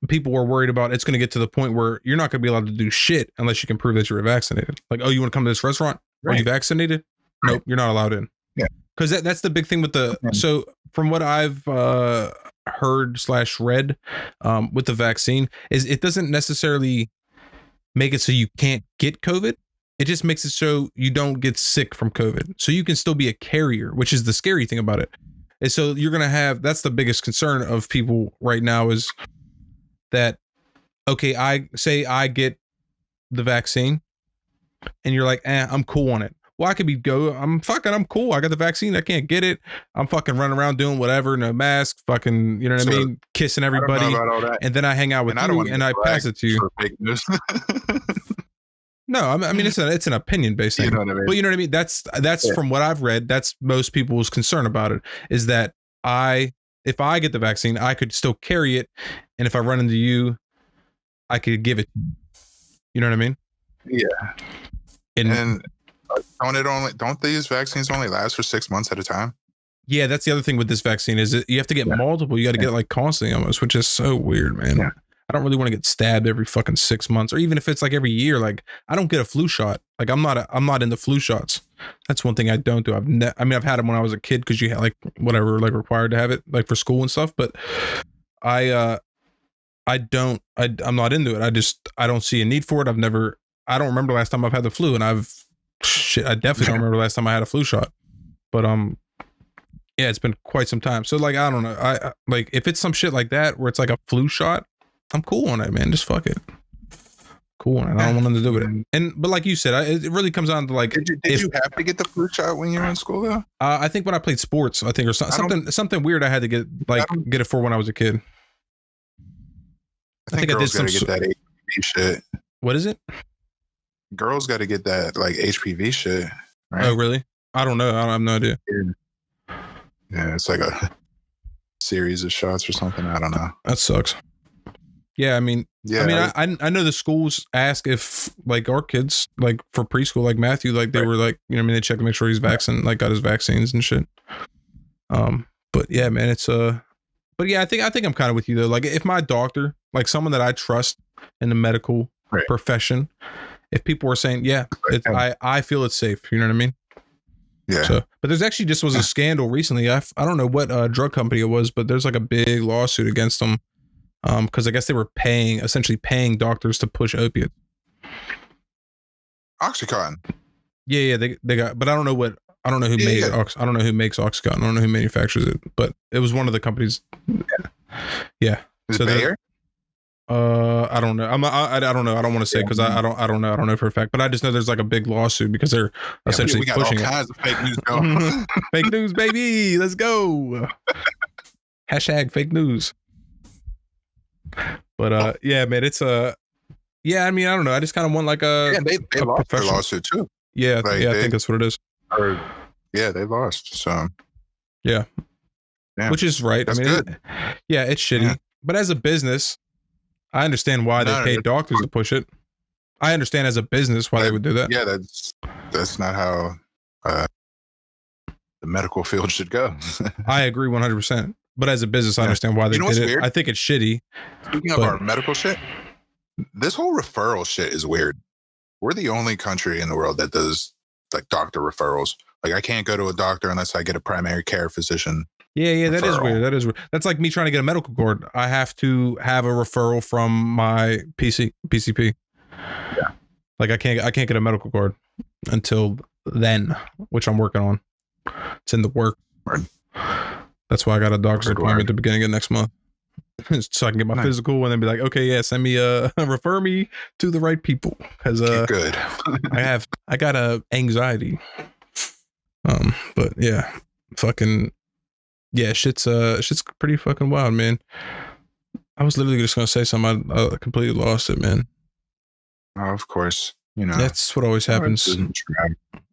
A: people were worried about it's going to get to the point where you're not going to be allowed to do shit unless you can prove that you were vaccinated. Like, oh, you want to come to this restaurant? Are you vaccinated? Nope, you're not allowed in.
B: Yeah,
A: because that's the big thing with the. So from what I've heard/read with the vaccine is it doesn't necessarily make it so you can't get COVID. It just makes it so you don't get sick from COVID. So you can still be a carrier, which is the scary thing about it. And so you're going to have, that's the biggest concern of people right now is that, okay, I get the vaccine and you're like, I'm cool on it. Well, I could I'm cool. I got the vaccine. I can't get it. I'm fucking running around doing whatever, no mask, fucking, you know what I mean? Kissing everybody. And then I hang out with you and I pass it to you. No, I mean, it's an opinion based thing, but you know what I mean? That's from what I've read. That's most people's concern about it is that if I get the vaccine, I could still carry it. And if I run into you, I could give it. You know what I mean?
B: Yeah. And don't these vaccines only last for 6 months at a time?
A: Yeah. That's the other thing with this vaccine is that you have to get multiple. You got to get like constantly almost, which is so weird, man. Yeah. I don't really want to get stabbed every fucking 6 months, or even if it's like every year. Like I don't get a flu shot. Like I'm not into flu shots. That's one thing I don't do. I've had them when I was a kid because you had like whatever, like required to have it like for school and stuff. But I'm not into it. I don't see a need for it. I don't remember the last time I've had the flu, and I definitely don't remember the last time I had a flu shot. But yeah, it's been quite some time. So like I don't know. I like if it's some shit like that where it's like a flu shot. I'm cool on it, man. Just fuck it. Cool on it. I don't want nothing to do with it. But like you said, it really comes down to like.
B: Did you have to get the flu shot when you were in school though?
A: I think when I played sports, I think or something weird I had to get it for when I was a kid.
B: I think I did some get that HPV shit.
A: What is it?
B: Girls got to get that like HPV shit. Right?
A: Oh really? I don't know. I have no idea.
B: Yeah, it's like a series of shots or something. I don't know.
A: That sucks. Yeah, I mean, I know the schools ask if like our kids, like for preschool, like Matthew, like they were like, you know, what I mean, they check to make sure he's vaccinated, like got his vaccines and shit. But yeah, man, it's but yeah, I think I'm kind of with you though. Like if my doctor, like someone that I trust in the medical profession, if people were saying, yeah, I feel it's safe, you know what I mean?
B: Yeah.
A: So, but there's actually just was a scandal recently. I don't know what drug company it was, but there's like a big lawsuit against them. Because I guess they were essentially paying doctors to push opiates.
B: Oxycontin.
A: Yeah, they got, but I don't know who made it. I don't know who makes Oxycontin. I don't know who manufactures it, but it was one of the companies. Yeah.
B: Is it Bayer?
A: I don't know. I don't know. I don't want to say because I don't know. I don't know for a fact, but I just know there's like a big lawsuit because they're essentially
B: we got
A: pushing
B: all kinds of fake news going.
A: Fake news, baby. Let's go. Hashtag fake news. But yeah, man, it's yeah. I mean, I don't know. I just kind of want like
B: they lost their lawsuit too.
A: Yeah, like I think that's what it is.
B: They lost. So
A: yeah, which is right.
B: That's
A: I mean, it's shitty. Yeah. But as a business, I understand why they paid doctors to push it. I understand as a business why they would do that.
B: Yeah, that's not how the medical field should go.
A: I agree 100%. But as a business, I understand why they did it. Weird? I think it's shitty.
B: Speaking of our medical shit, this whole referral shit is weird. We're the only country in the world that does like doctor referrals. Like I can't go to a doctor unless I get a primary care physician.
A: Yeah, that is weird. That is weird. That's like me trying to get a medical card. I have to have a referral from my PCP.
B: Yeah.
A: Like I can't get a medical card until then, which I'm working on. It's in the work.
B: Right.
A: That's why I got a doctor's appointment at the beginning of next month. So I can get my physical and then be like, okay, yeah, send me refer me to the right people. Because
B: good.
A: I got anxiety. But yeah, fucking yeah, shit's pretty fucking wild, man. I was literally just gonna say something. I completely lost it, man.
B: Oh, of course. You know,
A: that's what always happens.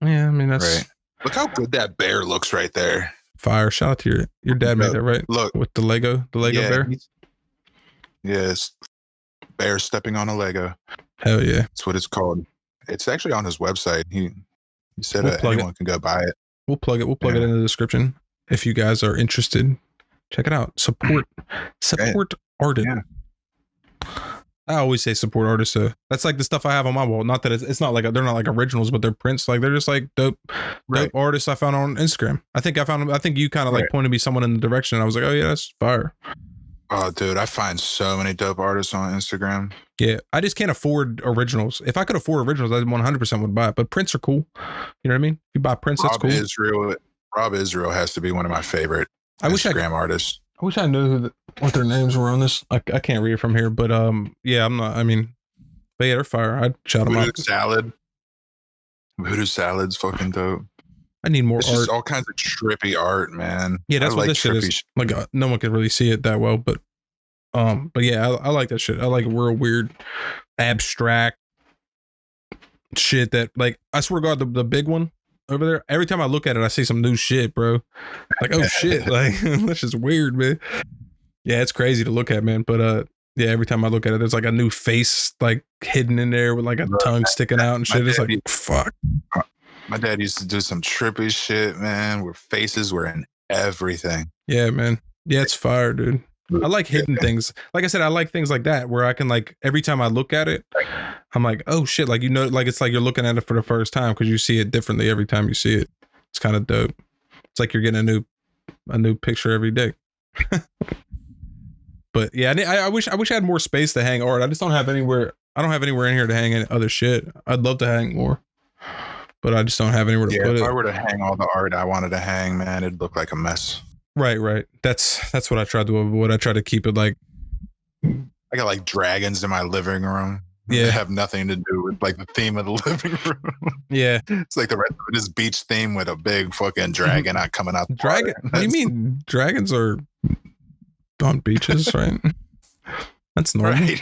A: Yeah, I mean, that's
B: right. Look how good that bear looks right there.
A: Fire. Shout out to your dad made that, right?
B: Look
A: with the Lego bear.
B: Yes, bear stepping on a Lego.
A: Hell yeah,
B: that's what it's called. It's actually on his website. He said anyone can go buy it.
A: We'll plug it. We'll plug it in the description if you guys are interested. Check it out. Support artists. Yeah. I always say support artists. So that's like the stuff I have on my wall. Not that it's not like they're not like originals, but they're prints. Like they're just like dope artists I found on Instagram. I think you kind of like pointed me someone in the direction. And I was like, oh yeah, that's fire.
B: Oh, dude, I find so many dope artists on Instagram.
A: Yeah, I just can't afford originals. If I could afford originals, I 100% would buy it. But prints are cool. You know what I mean? If you buy prints, that's cool.
B: Rob Israel has to be one of my favorite Instagram artists.
A: I wish I knew what their names were on this. I can't read it from here, but yeah, I'm not. I mean, but yeah, they're fire. I'd shout them out.
B: Voodoo Salad's fucking dope.
A: I need more
B: art. Just all kinds of trippy art, man.
A: Yeah, that's what this shit is. Like no one can really see it that well, but yeah, I like that shit. I like real weird, abstract shit that, like, I swear to God, the big one over there, every time I look at it, I see some new shit, bro. Like, oh shit, like that's just weird, man. Yeah, it's crazy to look at, man. But yeah, every time I look at it, there's like a new face like hidden in there with like a tongue sticking out and shit. It's like, fuck.
B: My dad used to do some trippy shit, man, where faces were in everything.
A: Yeah, man. Yeah, it's fire, dude. I like hidden things. Like I said, I like things like that where I can, like, every time I look at it, I'm like, oh shit, like, you know, like it's like you're looking at it for the first time because you see it differently every time you see it. It's kind of dope. It's like you're getting a new picture every day. But yeah, I wish I had more space to hang art. I just don't have anywhere. I don't have anywhere in here to hang any other shit. I'd love to hang more, but I just don't have anywhere to put it.
B: If I were to hang all the art I wanted to hang, man, it'd look like a mess.
A: Right. That's what I tried to avoid. I try to keep it like,
B: I got like dragons in my living room.
A: Yeah,
B: they have nothing to do with like the theme of the living room.
A: Yeah,
B: it's like the rest of it is beach theme with a big fucking dragon not coming out.
A: Dragon? What do you mean? Dragons are on beaches, right? That's normal. Right.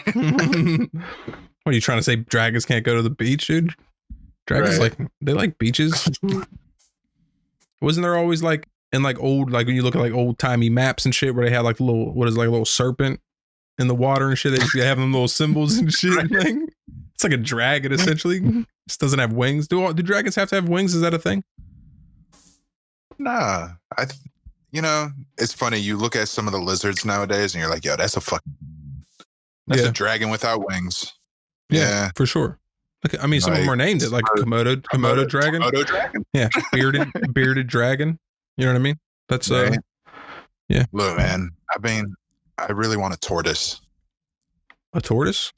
A: What are you trying to say? Dragons can't go to the beach, dude? Dragons they like beaches. Wasn't there always like in like old, like when you look at like old timey maps and shit where they had like a little serpent in the water and shit? They just have them little symbols and shit. Like, it's like a dragon essentially. Just doesn't have wings. Do dragons have to have wings? Is that a thing?
B: Nah, you know, it's funny. You look at some of the lizards nowadays and you're like, yo, that's a dragon without wings.
A: Yeah, for sure. Look, I mean, some of them are named it, like Komodo dragon.
B: Komodo dragon.
A: Yeah, bearded dragon. You know what I mean? That's yeah.
B: Look, man. I really want a tortoise.
A: A tortoise?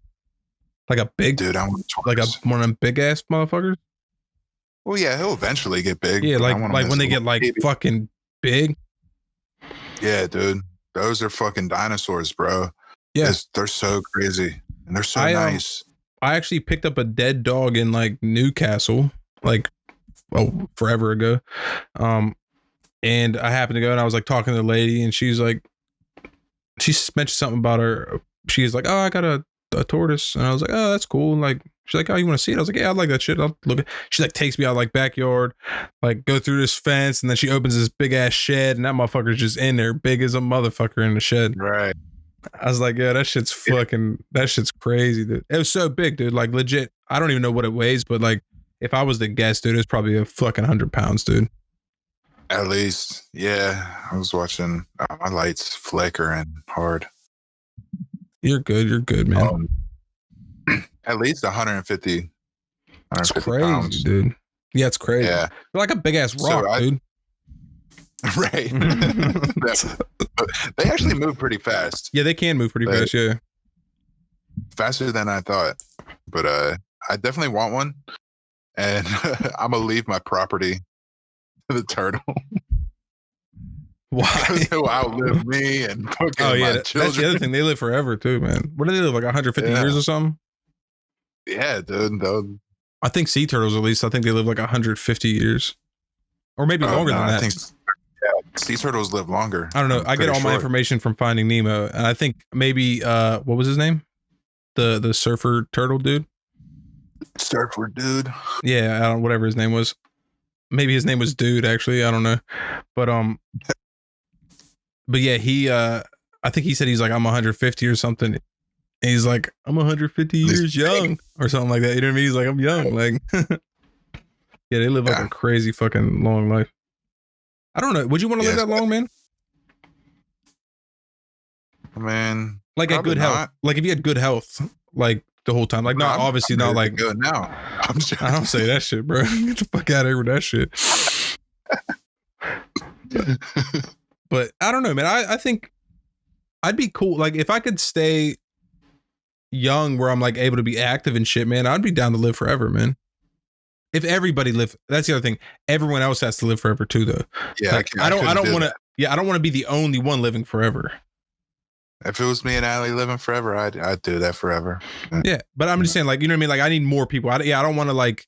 A: Like a big
B: dude? I want a tortoise.
A: Like one of them big ass motherfuckers.
B: Well, yeah, he'll eventually get big.
A: Yeah, like when they get like fucking big.
B: Yeah, dude. Those are fucking dinosaurs, bro.
A: Yeah,
B: they're so crazy and they're so nice.
A: I actually picked up a dead dog in like Newcastle, like forever ago. And I happened to go and I was like talking to the lady and she mentioned something about her. She's like, oh, I got a tortoise. And I was like, oh, that's cool. And like, she's like, oh, you want to see it? I was like, yeah, I like that shit. I'll look at. She like takes me out like backyard, like go through this fence. And then she opens this big ass shed and that motherfucker's just in there, big as a motherfucker in the shed.
B: Right.
A: I was like, yeah, that shit's crazy, dude. It was so big, dude. Like legit. I don't even know what it weighs, but like if I was the guess, dude, it's probably a fucking 100 pounds, dude.
B: At least, yeah. I was watching my lights flickering hard.
A: You're good, man.
B: At least 150.
A: That's crazy,
B: pounds.
A: dude. Yeah, it's crazy.
B: Yeah.
A: They're like a big ass rock, dude.
B: Right. They actually move pretty fast.
A: Yeah, they can move pretty fast. Yeah,
B: faster than I thought. But I definitely want one, and I'm gonna leave my property to the turtle.
A: Why?
B: He'll outlive me and
A: oh yeah,
B: my children.
A: That's the other thing. They live forever too, man. What do they live, like 150 years or something?
B: Yeah, dude.
A: I think sea turtles, at least, I think they live like 150 years, or maybe longer than that.
B: I think, sea turtles live longer.
A: I don't know. I get all my information from Finding Nemo, and I think maybe what was his name? The surfer turtle dude.
B: Surfer dude.
A: Yeah, I don't. Whatever his name was. Maybe his name was Dude. Actually, I don't know. But yeah, he. I think he said he's like, I'm 150 or something. And he's like, I'm 150 years young or something like that. You know what I mean? He's like, I'm young. Like, yeah, they live like a crazy fucking long life. I don't know. Would you want to live that long, man?
B: Man,
A: like a good health. Like if you had good health, like the whole time. Like not obviously not like
B: good now.
A: I don't say that shit, bro. Get the fuck out of here with that shit. But I don't know, man. I think I'd be cool. Like if I could stay young where I'm like able to be active and shit, man, I'd be down to live forever, man. If everybody lived, that's the other thing. Everyone else has to live forever too, though.
B: Yeah,
A: like, I don't want to. Yeah, I don't want to be the only one living forever.
B: If it was me and Allie living forever, I'd do that forever.
A: Yeah, but I'm just saying, like, you know what I mean? Like, I need more people. I don't want to like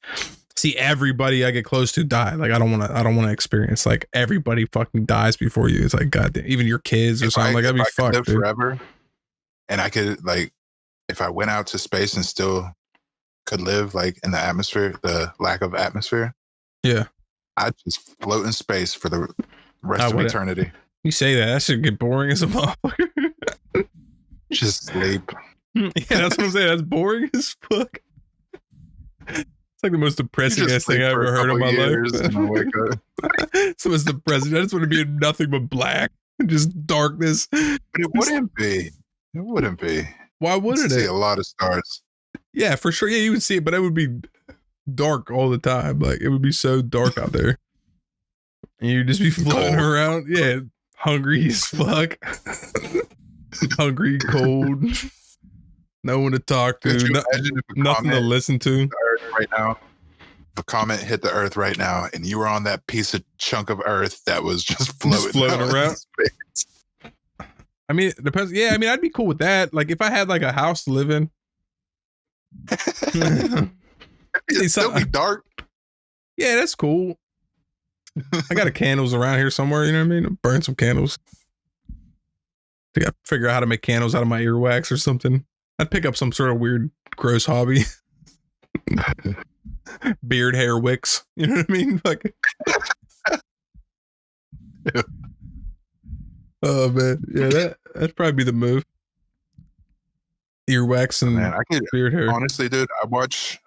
A: see everybody I get close to die. Like, I don't want to experience like everybody fucking dies before you. It's like, goddamn, even your kids or something. Like, that'd be fucked,
B: live forever. And I could like, if I went out to space and still could live like in the atmosphere, the lack of atmosphere.
A: Yeah, I'd
B: just float in space for the rest of eternity.
A: You say that should get boring as a motherfucker.
B: Just sleep.
A: Yeah, that's what I'm saying. That's boring as fuck. It's like the most depressing ass thing I ever heard in my life. It's the most depressing. I just want to be in nothing but black, just darkness.
B: But it wouldn't be. It wouldn't be.
A: Why wouldn't it?
B: See a lot of stars.
A: Yeah, for sure. Yeah, you would see it, but it would be dark all the time. Like it would be so dark out there, and you'd just be floating around. Yeah, hungry as fuck. Hungry, cold, no one to talk to, nothing to listen to.
B: Right now, if a comet hit the Earth right now, and you were on that piece of chunk of Earth that was just floating around.
A: I mean, it depends. Yeah, I mean, I'd be cool with that. Like, if I had like a house to live in,
B: it'd still be dark.
A: Yeah, that's cool. I got a candles around here somewhere. You know what I mean? I'll burn some candles. I gotta figure out how to make candles out of my earwax or something. I'd pick up some sort of weird, gross hobby. Beard hair wicks. You know what I mean? Like, oh man, yeah, that'd probably be the move. Earwax and beard hair.
B: Honestly, dude, I watch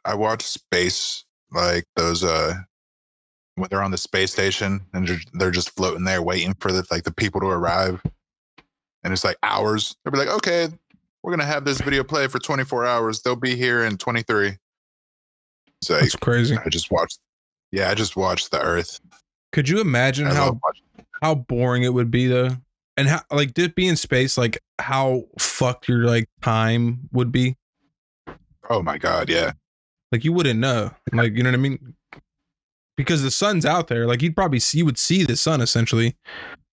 B: space, like those when they're on the space station and they're just floating there waiting for the people to arrive. And it's like hours. They'll be like, okay, we're going to have this video play for 24 hours. They'll be here in 23. It's like,
A: that's crazy.
B: I just watched the Earth.
A: Could you imagine how boring it would be though? And how, like, did be in space, like how fucked your like time would be?
B: Oh my God. Yeah.
A: Like you wouldn't know. Like, you know what I mean? Because the sun's out there. Like you would see the sun essentially,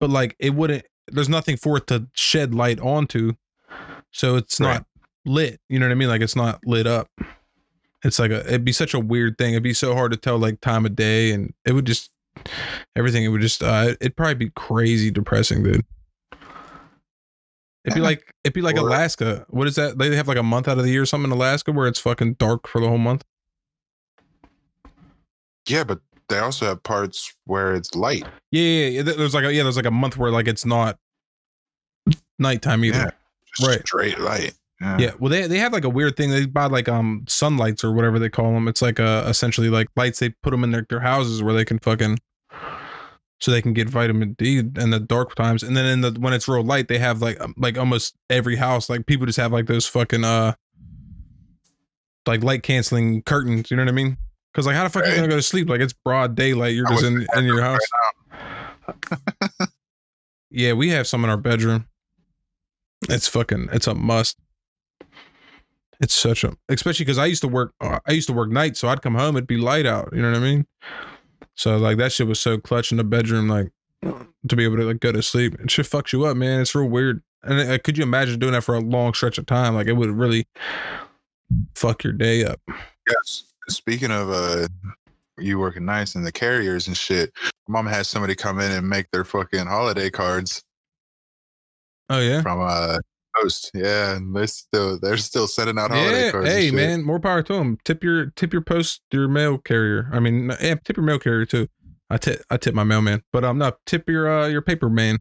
A: but like it wouldn't, there's nothing for it to shed light onto, so it's not lit. You know what I mean? Like it's not lit up. It's like it'd be such a weird thing. It'd be so hard to tell like time of day, and it would just everything. It would just it'd probably be crazy depressing, dude. It'd be like Alaska. What is that? They have like a month out of the year or something in Alaska where it's fucking dark for the whole month.
B: Yeah, but they also have parts where it's light.
A: Yeah. There's like a month where like it's not nighttime either.
B: Yeah, right. Straight light.
A: Yeah. Well, they have like a weird thing. They buy like sunlights or whatever they call them. It's like essentially like lights. They put them in their houses where they can so they can get vitamin D in the dark times. And then when it's real light, they have like almost every house, like people just have like those fucking like light canceling curtains. You know what I mean? Because like, how the fuck are you gonna go to sleep? Like it's broad daylight. You're just in your house. Right. Yeah, we have some in our bedroom. It's a must. It's such a, especially because I used to work nights, so I'd come home, it'd be light out. You know what I mean? So like that shit was so clutch in the bedroom, like to be able to like go to sleep. It shit fucks you up, man. It's real weird. And could you imagine doing that for a long stretch of time? Like it would really fuck your day up.
B: Yes. Speaking of you working nights and the carriers and shit, my mom had somebody come in and make their fucking holiday cards.
A: Oh yeah,
B: from Post. Yeah, and they're still sending out holiday cards.
A: Hey man, more power to them. Tip your post, your mail carrier. I mean, yeah, tip your mail carrier too. I tip my mailman, but I'm not tip your paper man.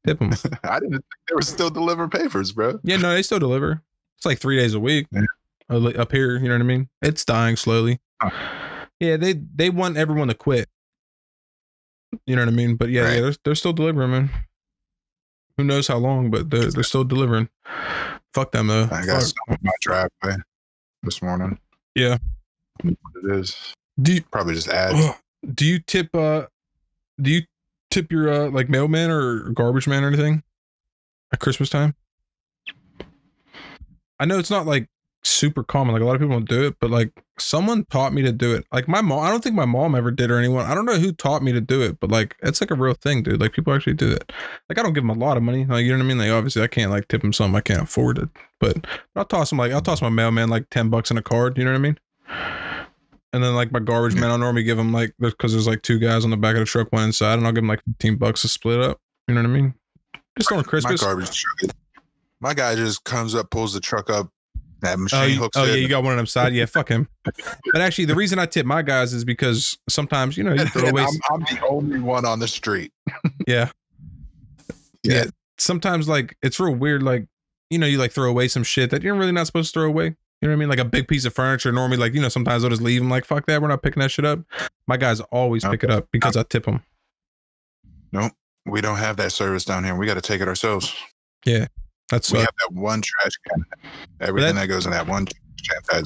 A: Tip them.
B: I didn't think they were still delivering papers, bro.
A: Yeah, no, they still deliver. It's like 3 days a week. Yeah. Up here, you know what I mean? It's dying slowly. Huh. Yeah, they want everyone to quit. You know what I mean? But yeah, right. they're still delivering, man. Who knows how long, but they're still delivering. Fuck them though.
B: I got some in my driveway this morning.
A: Yeah,
B: what it is. Probably just ads.
A: Do you tip your like mailman or garbage man or anything at Christmas time? I know it's not like super common, like a lot of people don't do it, but like someone taught me to do it. Like my mom, I don't think my mom ever did, or anyone. I don't know who taught me to do it, but like it's like a real thing, dude. Like people actually do it. Like I don't give them a lot of money, like you know what I mean. Like obviously I can't like tip them something I can't afford it, but I'll toss my mailman like $10 in a card. You know what I mean? And then like my garbage man, I'll normally give them like, because there's like 2 guys on the back of the truck, one inside, and I'll give them like $15 to split up. You know what I mean? Just on Christmas.
B: My garbage truck. My guy just comes up, pulls the truck up. That machine hooks
A: yeah, you got one on the side. Yeah, fuck him. But actually, the reason I tip my guys is because sometimes, you know, you throw away.
B: I'm the only one on the street.
A: Yeah. Sometimes, like, it's real weird. Like, you know, you like throw away some shit that you're really not supposed to throw away. You know what I mean? Like a big piece of furniture. Normally, like, you know, sometimes I'll just leave them like, fuck that. We're not picking that shit up. My guys always pick it up because I tip them.
B: Nope. We don't have that service down here. We got to take it ourselves.
A: Yeah. We
B: have that one trash can. Everything that goes in that one trash can,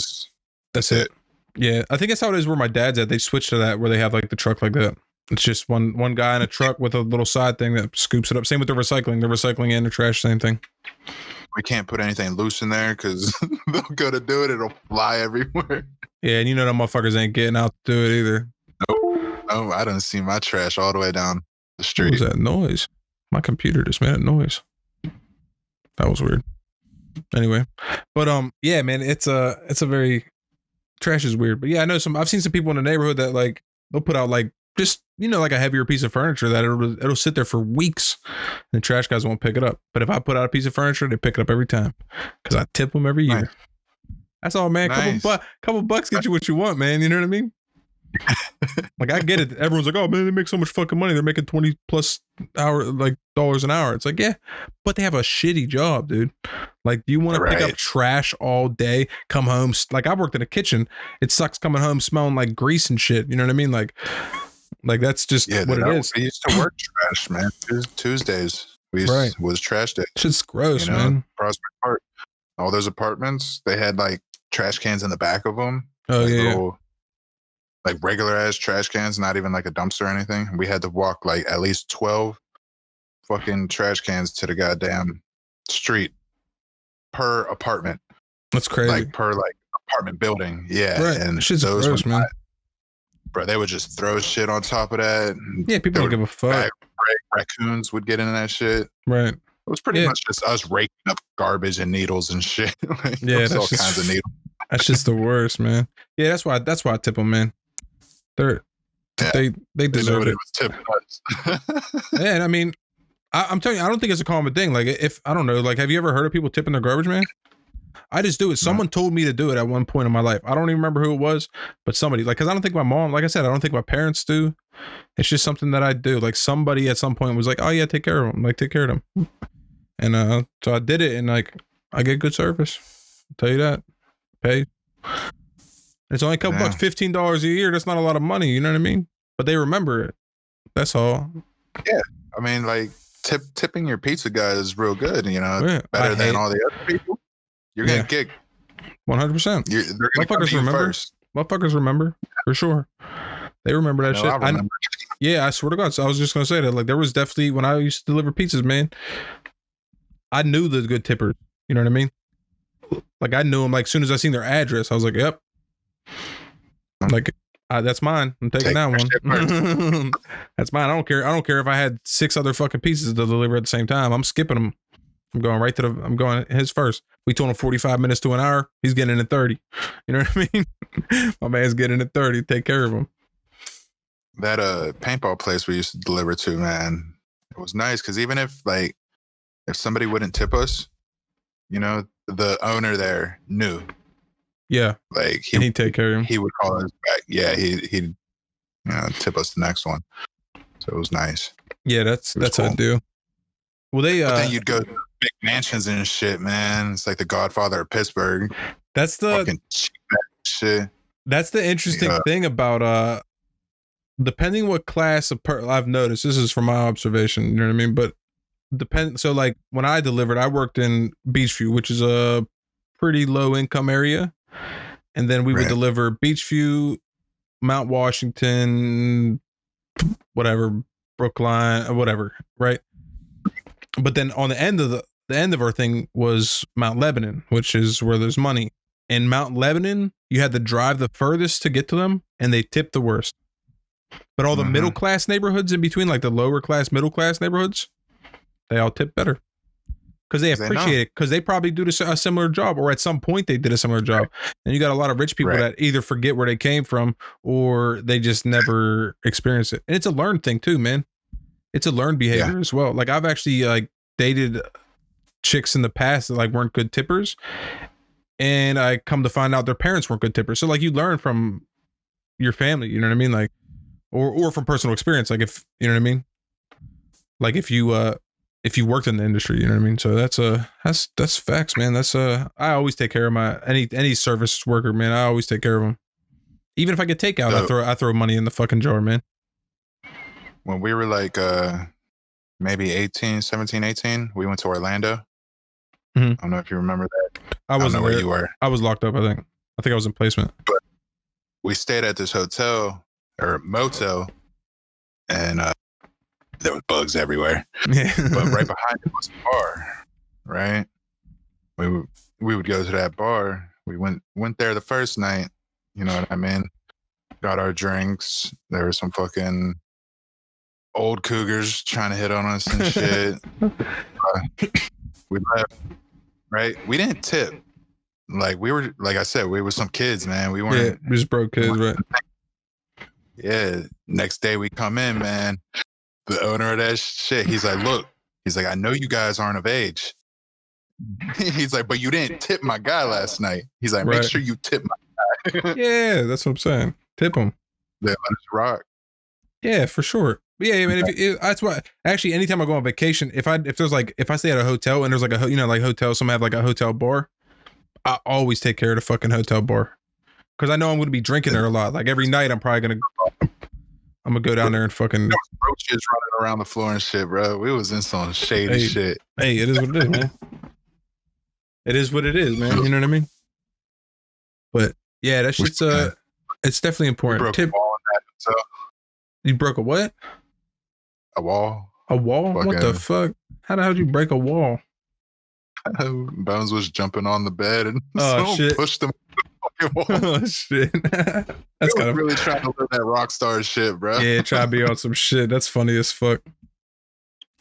B: that's it.
A: Yeah, I think that's how it is where my dad's at. They switched to that where they have like the truck like that. It's just one guy in a truck with a little side thing that scoops it up. Same with the recycling. The recycling and the trash, same thing.
B: We can't put anything loose in there because they'll go to do it. It'll fly everywhere.
A: Yeah, and you know them motherfuckers ain't getting out to do it either.
B: No, I didn't see my trash all the way down the street.
A: What was that noise? My computer just made a noise. That was weird. Anyway, but yeah, man, it's a very, trash is weird. But yeah, I know I've seen some people in the neighborhood that like they'll put out like just, you know, like a heavier piece of furniture that it'll sit there for weeks and the trash guys won't pick it up. But if I put out a piece of furniture, they pick it up every time because I tip them every year. Nice. That's all, man. Nice. Couple bucks get you what you want, man. You know what I mean? Like I get it. Everyone's like, oh man, they make so much fucking money. They're making $20+ dollars an hour. It's like, yeah, but they have a shitty job, dude. Like, do you want to pick up trash all day, come home? Like I worked in a kitchen. It sucks coming home smelling like grease and shit. You know what I mean? Like that's just what it is.
B: We used to work trash, man. Tuesdays was trash day.
A: Shit's gross, man.
B: Prospect Park. All those apartments, they had like trash cans in the back of them.
A: Oh yeah.
B: Little, like regular ass trash cans, not even like a dumpster or anything. We had to walk like at least 12 fucking trash cans to the goddamn street per apartment.
A: That's crazy.
B: Like per like apartment building. Yeah.
A: Right.
B: And
A: shit's gross, man.
B: Bro, they would just throw shit on top of that.
A: Yeah, people don't give a fuck.
B: Raccoons would get into that shit.
A: Right.
B: It was pretty much just us raking up garbage and needles and shit. Like,
A: yeah,
B: all kinds of needles.
A: That's just the worst, man. Yeah, that's why I tip them, man. They deserve it. Yeah, and I mean, I'm telling you, I don't think it's a common thing. Like, if I don't know, like, have you ever heard of people tipping their garbage man? I just do it. Someone told me to do it at one point in my life. I don't even remember who it was, but somebody, like, because I don't think my mom, like I said, I don't think my parents do. It's just something that I do. Like, somebody at some point was like, oh yeah, take care of them. Like, take care of them. And so I did it, and like, I get good service. I'll tell you that. Pay. It's only a couple bucks, $15 a year. That's not a lot of money. You know what I mean? But they remember it. That's all.
B: Yeah. I mean, like, tipping your pizza guy is real good, you know, better than all the other people. You're going to get
A: 100%.
B: They're going to come to you first.
A: Motherfuckers remember for sure. They remember that shit.
B: I remember.
A: Yeah, I swear to God. So I was just gonna say that, like, there was definitely when I used to deliver pizzas, man. I knew the good tippers. You know what I mean? Like, I knew them. Like, as soon as I seen their address, I was like, "Yep, like that's mine. I'm taking that one. That's mine. I don't care. I don't care if I had 6 other fucking pieces to deliver at the same time. I'm skipping them. I'm going right to I'm going his first. We told him 45 minutes to an hour. He's getting in 30. You know what I mean? My man's getting in 30. Take care of him.
B: That paintball place we used to deliver to, man, it was nice because even if somebody wouldn't tip us, you know, the owner there knew.
A: Yeah,
B: like
A: he'd take care of him.
B: He would call us back. Yeah, he'd tip us the next one. So it was nice.
A: Yeah, that's cool. How I do. Well,
B: but then you'd go to big mansions and shit, man. It's like the Godfather of Pittsburgh.
A: That's the
B: fucking cheap shit.
A: That's the interesting thing about depending what class of I've noticed. This is from my observation. You know what I mean? But so like when I delivered, I worked in Beachview, which is a pretty low income area, and then we would deliver Beachview, Mount Washington, whatever, Brookline, whatever, right? But then on the end of our thing was Mount Lebanon, which is where there's money. In Mount Lebanon, you had to drive the furthest to get to them, and they tipped the worst. But all the middle class neighborhoods in between, like the lower class, middle class neighborhoods, they all tip better because they appreciate it, because they probably do a similar job, or at some point they did a similar job. And you got a lot of rich people that either forget where they came from or they just never experience it. And it's a learned thing too, man. It's a learned behavior as well. Like I've actually like dated chicks in the past that like weren't good tippers, and I come to find out their parents weren't good tippers. So like you learn from your family, you know what I mean? Like, or from personal experience. Like if, you know what I mean? Like if you worked in the industry, you know what I mean? So that's facts, man. I always take care of my, any service worker, man. I always take care of them. Even if I get takeout, I throw money in the fucking jar, man.
B: When we were like, maybe 17, 18, we went to Orlando. I don't know if you remember that.
A: I wasn't
B: know
A: where
B: you were.
A: I was locked up, I think I was in placement.
B: But we stayed at this hotel or motel, and there were bugs everywhere. Yeah. But right behind it was a bar, right? We would go to that bar. We went there the first night, you know what I mean? Got our drinks. There were some fucking old cougars trying to hit on us and shit. We left, right? We didn't tip. Like we were, like I said, we were some kids, man. We weren't.
A: Yeah, we just broke kids, right?
B: Yeah. Next day we come in, man. The owner of that shit, he's like, look, he's like, I know you guys aren't of age. He's like, but you didn't tip my guy last night. He's like, make sure you tip my guy.
A: Yeah, that's what I'm saying. Tip him.
B: Yeah, let us rock.
A: Yeah, for sure. Yeah, I mean, that's why. Actually, anytime I go on vacation, if I stay at a hotel and there's like like hotel, some have like a hotel bar, I always take care of the fucking hotel bar because I know I'm going to be drinking there a lot. Like every night, I'm gonna go down there and fucking
B: roaches running around the floor and shit, bro. We was in some shady shit.
A: Hey, it is what it is, man. It is what it is, man. You know what I mean? But yeah, that shit's it's definitely important.
B: A wall in that, so.
A: You broke a what?
B: A wall.
A: A wall? What the fuck? How the hell did you break a wall?
B: Bones was jumping on the bed and
A: shit.
B: pushed him.
A: Oh shit. That's kind of
B: really trying to live that rock star shit, bro.
A: Yeah, try to be on some shit. That's funny as fuck.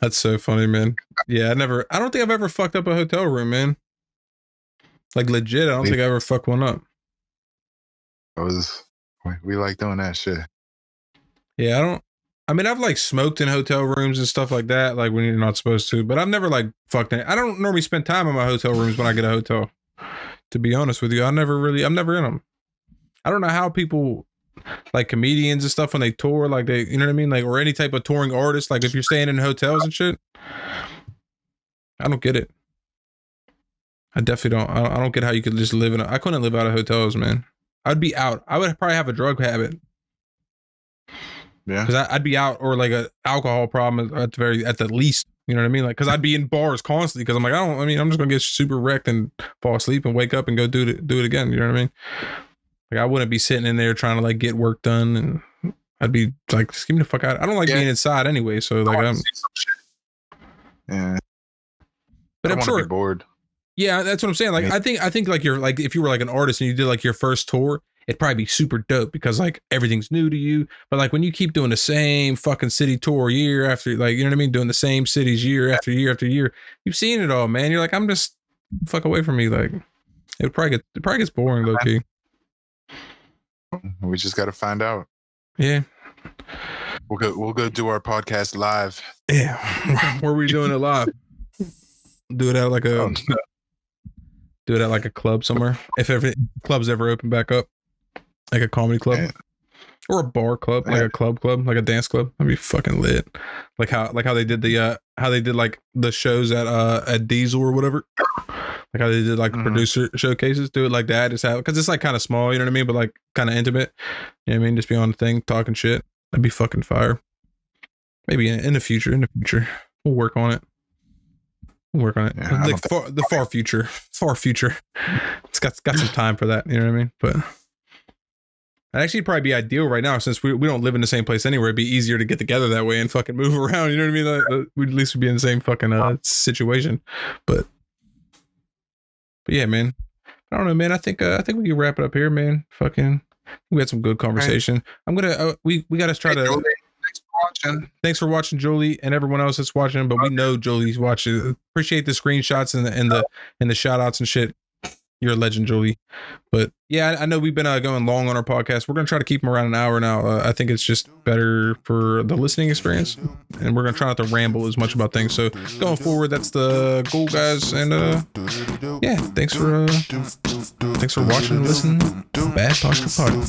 A: That's so funny, man. Yeah, I don't think I've ever fucked up a hotel room, man. Like legit, I don't think I ever fucked one up.
B: We like doing that shit.
A: Yeah, I've like smoked in hotel rooms and stuff like that, like when you're not supposed to, but I've never like fucked it. I don't normally spend time in my hotel rooms when I get a hotel. To be honest with you, I'm never in them. I don't know how people like comedians and stuff when they tour, like they, you know what I mean? Like, or any type of touring artist, like if you're staying in hotels and shit, I don't get it. I definitely don't. I don't get how you could just live I couldn't live out of hotels, man. I'd be out. I would probably have a drug habit.
B: Yeah.
A: Because I'd be out, or like a alcohol problem at the least. You know what I mean? Like, because I'd be in bars constantly. Because I'm like, I'm just gonna get super wrecked and fall asleep and wake up and go do it again. You know what I mean? Like I wouldn't be sitting in there trying to like get work done, and I'd be like, just give me the fuck out. I don't like being inside anyway, so like I'm.
B: Yeah.
A: But
B: I'm sure. Be bored.
A: Yeah, that's what I'm saying. Like I think like you're like if you were like an artist and you did like your first tour, it'd probably be super dope because like everything's new to you. But like when you keep doing the same fucking city tour year after, like, you know what I mean, doing the same cities year after year after year, you've seen it all, man. You're like, I'm just fuck away from me. Like it probably gets boring, low key.
B: We just got to find out.
A: Yeah.
B: We'll go do our podcast live.
A: Yeah. Where are we doing it live? Do it at like a do it at like a club somewhere. If every club's ever open back up, like a comedy club or a bar club, like a club, like a dance club. That'd be fucking lit. Like how they did like the shows at Diesel or whatever. Like how they did like producer showcases. Do it like that. Just have, because it's like kind of small, you know what I mean, but like kind of intimate. You know what I mean? Just be on the thing talking shit. That'd be fucking fire. Maybe in the future. We'll work on it. Work on it. Yeah, like far future. It's got some time for that. You know what I mean? But it'd actually probably be ideal right now since we don't live in the same place anywhere. It'd be easier to get together that way and fucking move around. You know what I mean? Like, we'd at least be in the same fucking situation. But yeah, man. I don't know, man. I think we can wrap it up here, man. Fucking, we had some good conversation. Right. I'm gonna we gotta try to. Julie, thanks for watching, Jolie, and everyone else that's watching. But we know Jolie's watching. Appreciate the screenshots and the shout outs and shit. You're a legend, Jolie. But yeah, I know we've been going long on our podcast. We're gonna try to keep them around an hour now. I think it's just better for the listening experience, and we're gonna try not to ramble as much about things. So going forward, that's the goal, guys. And yeah, thanks for watching and listening. Bad Posture Party.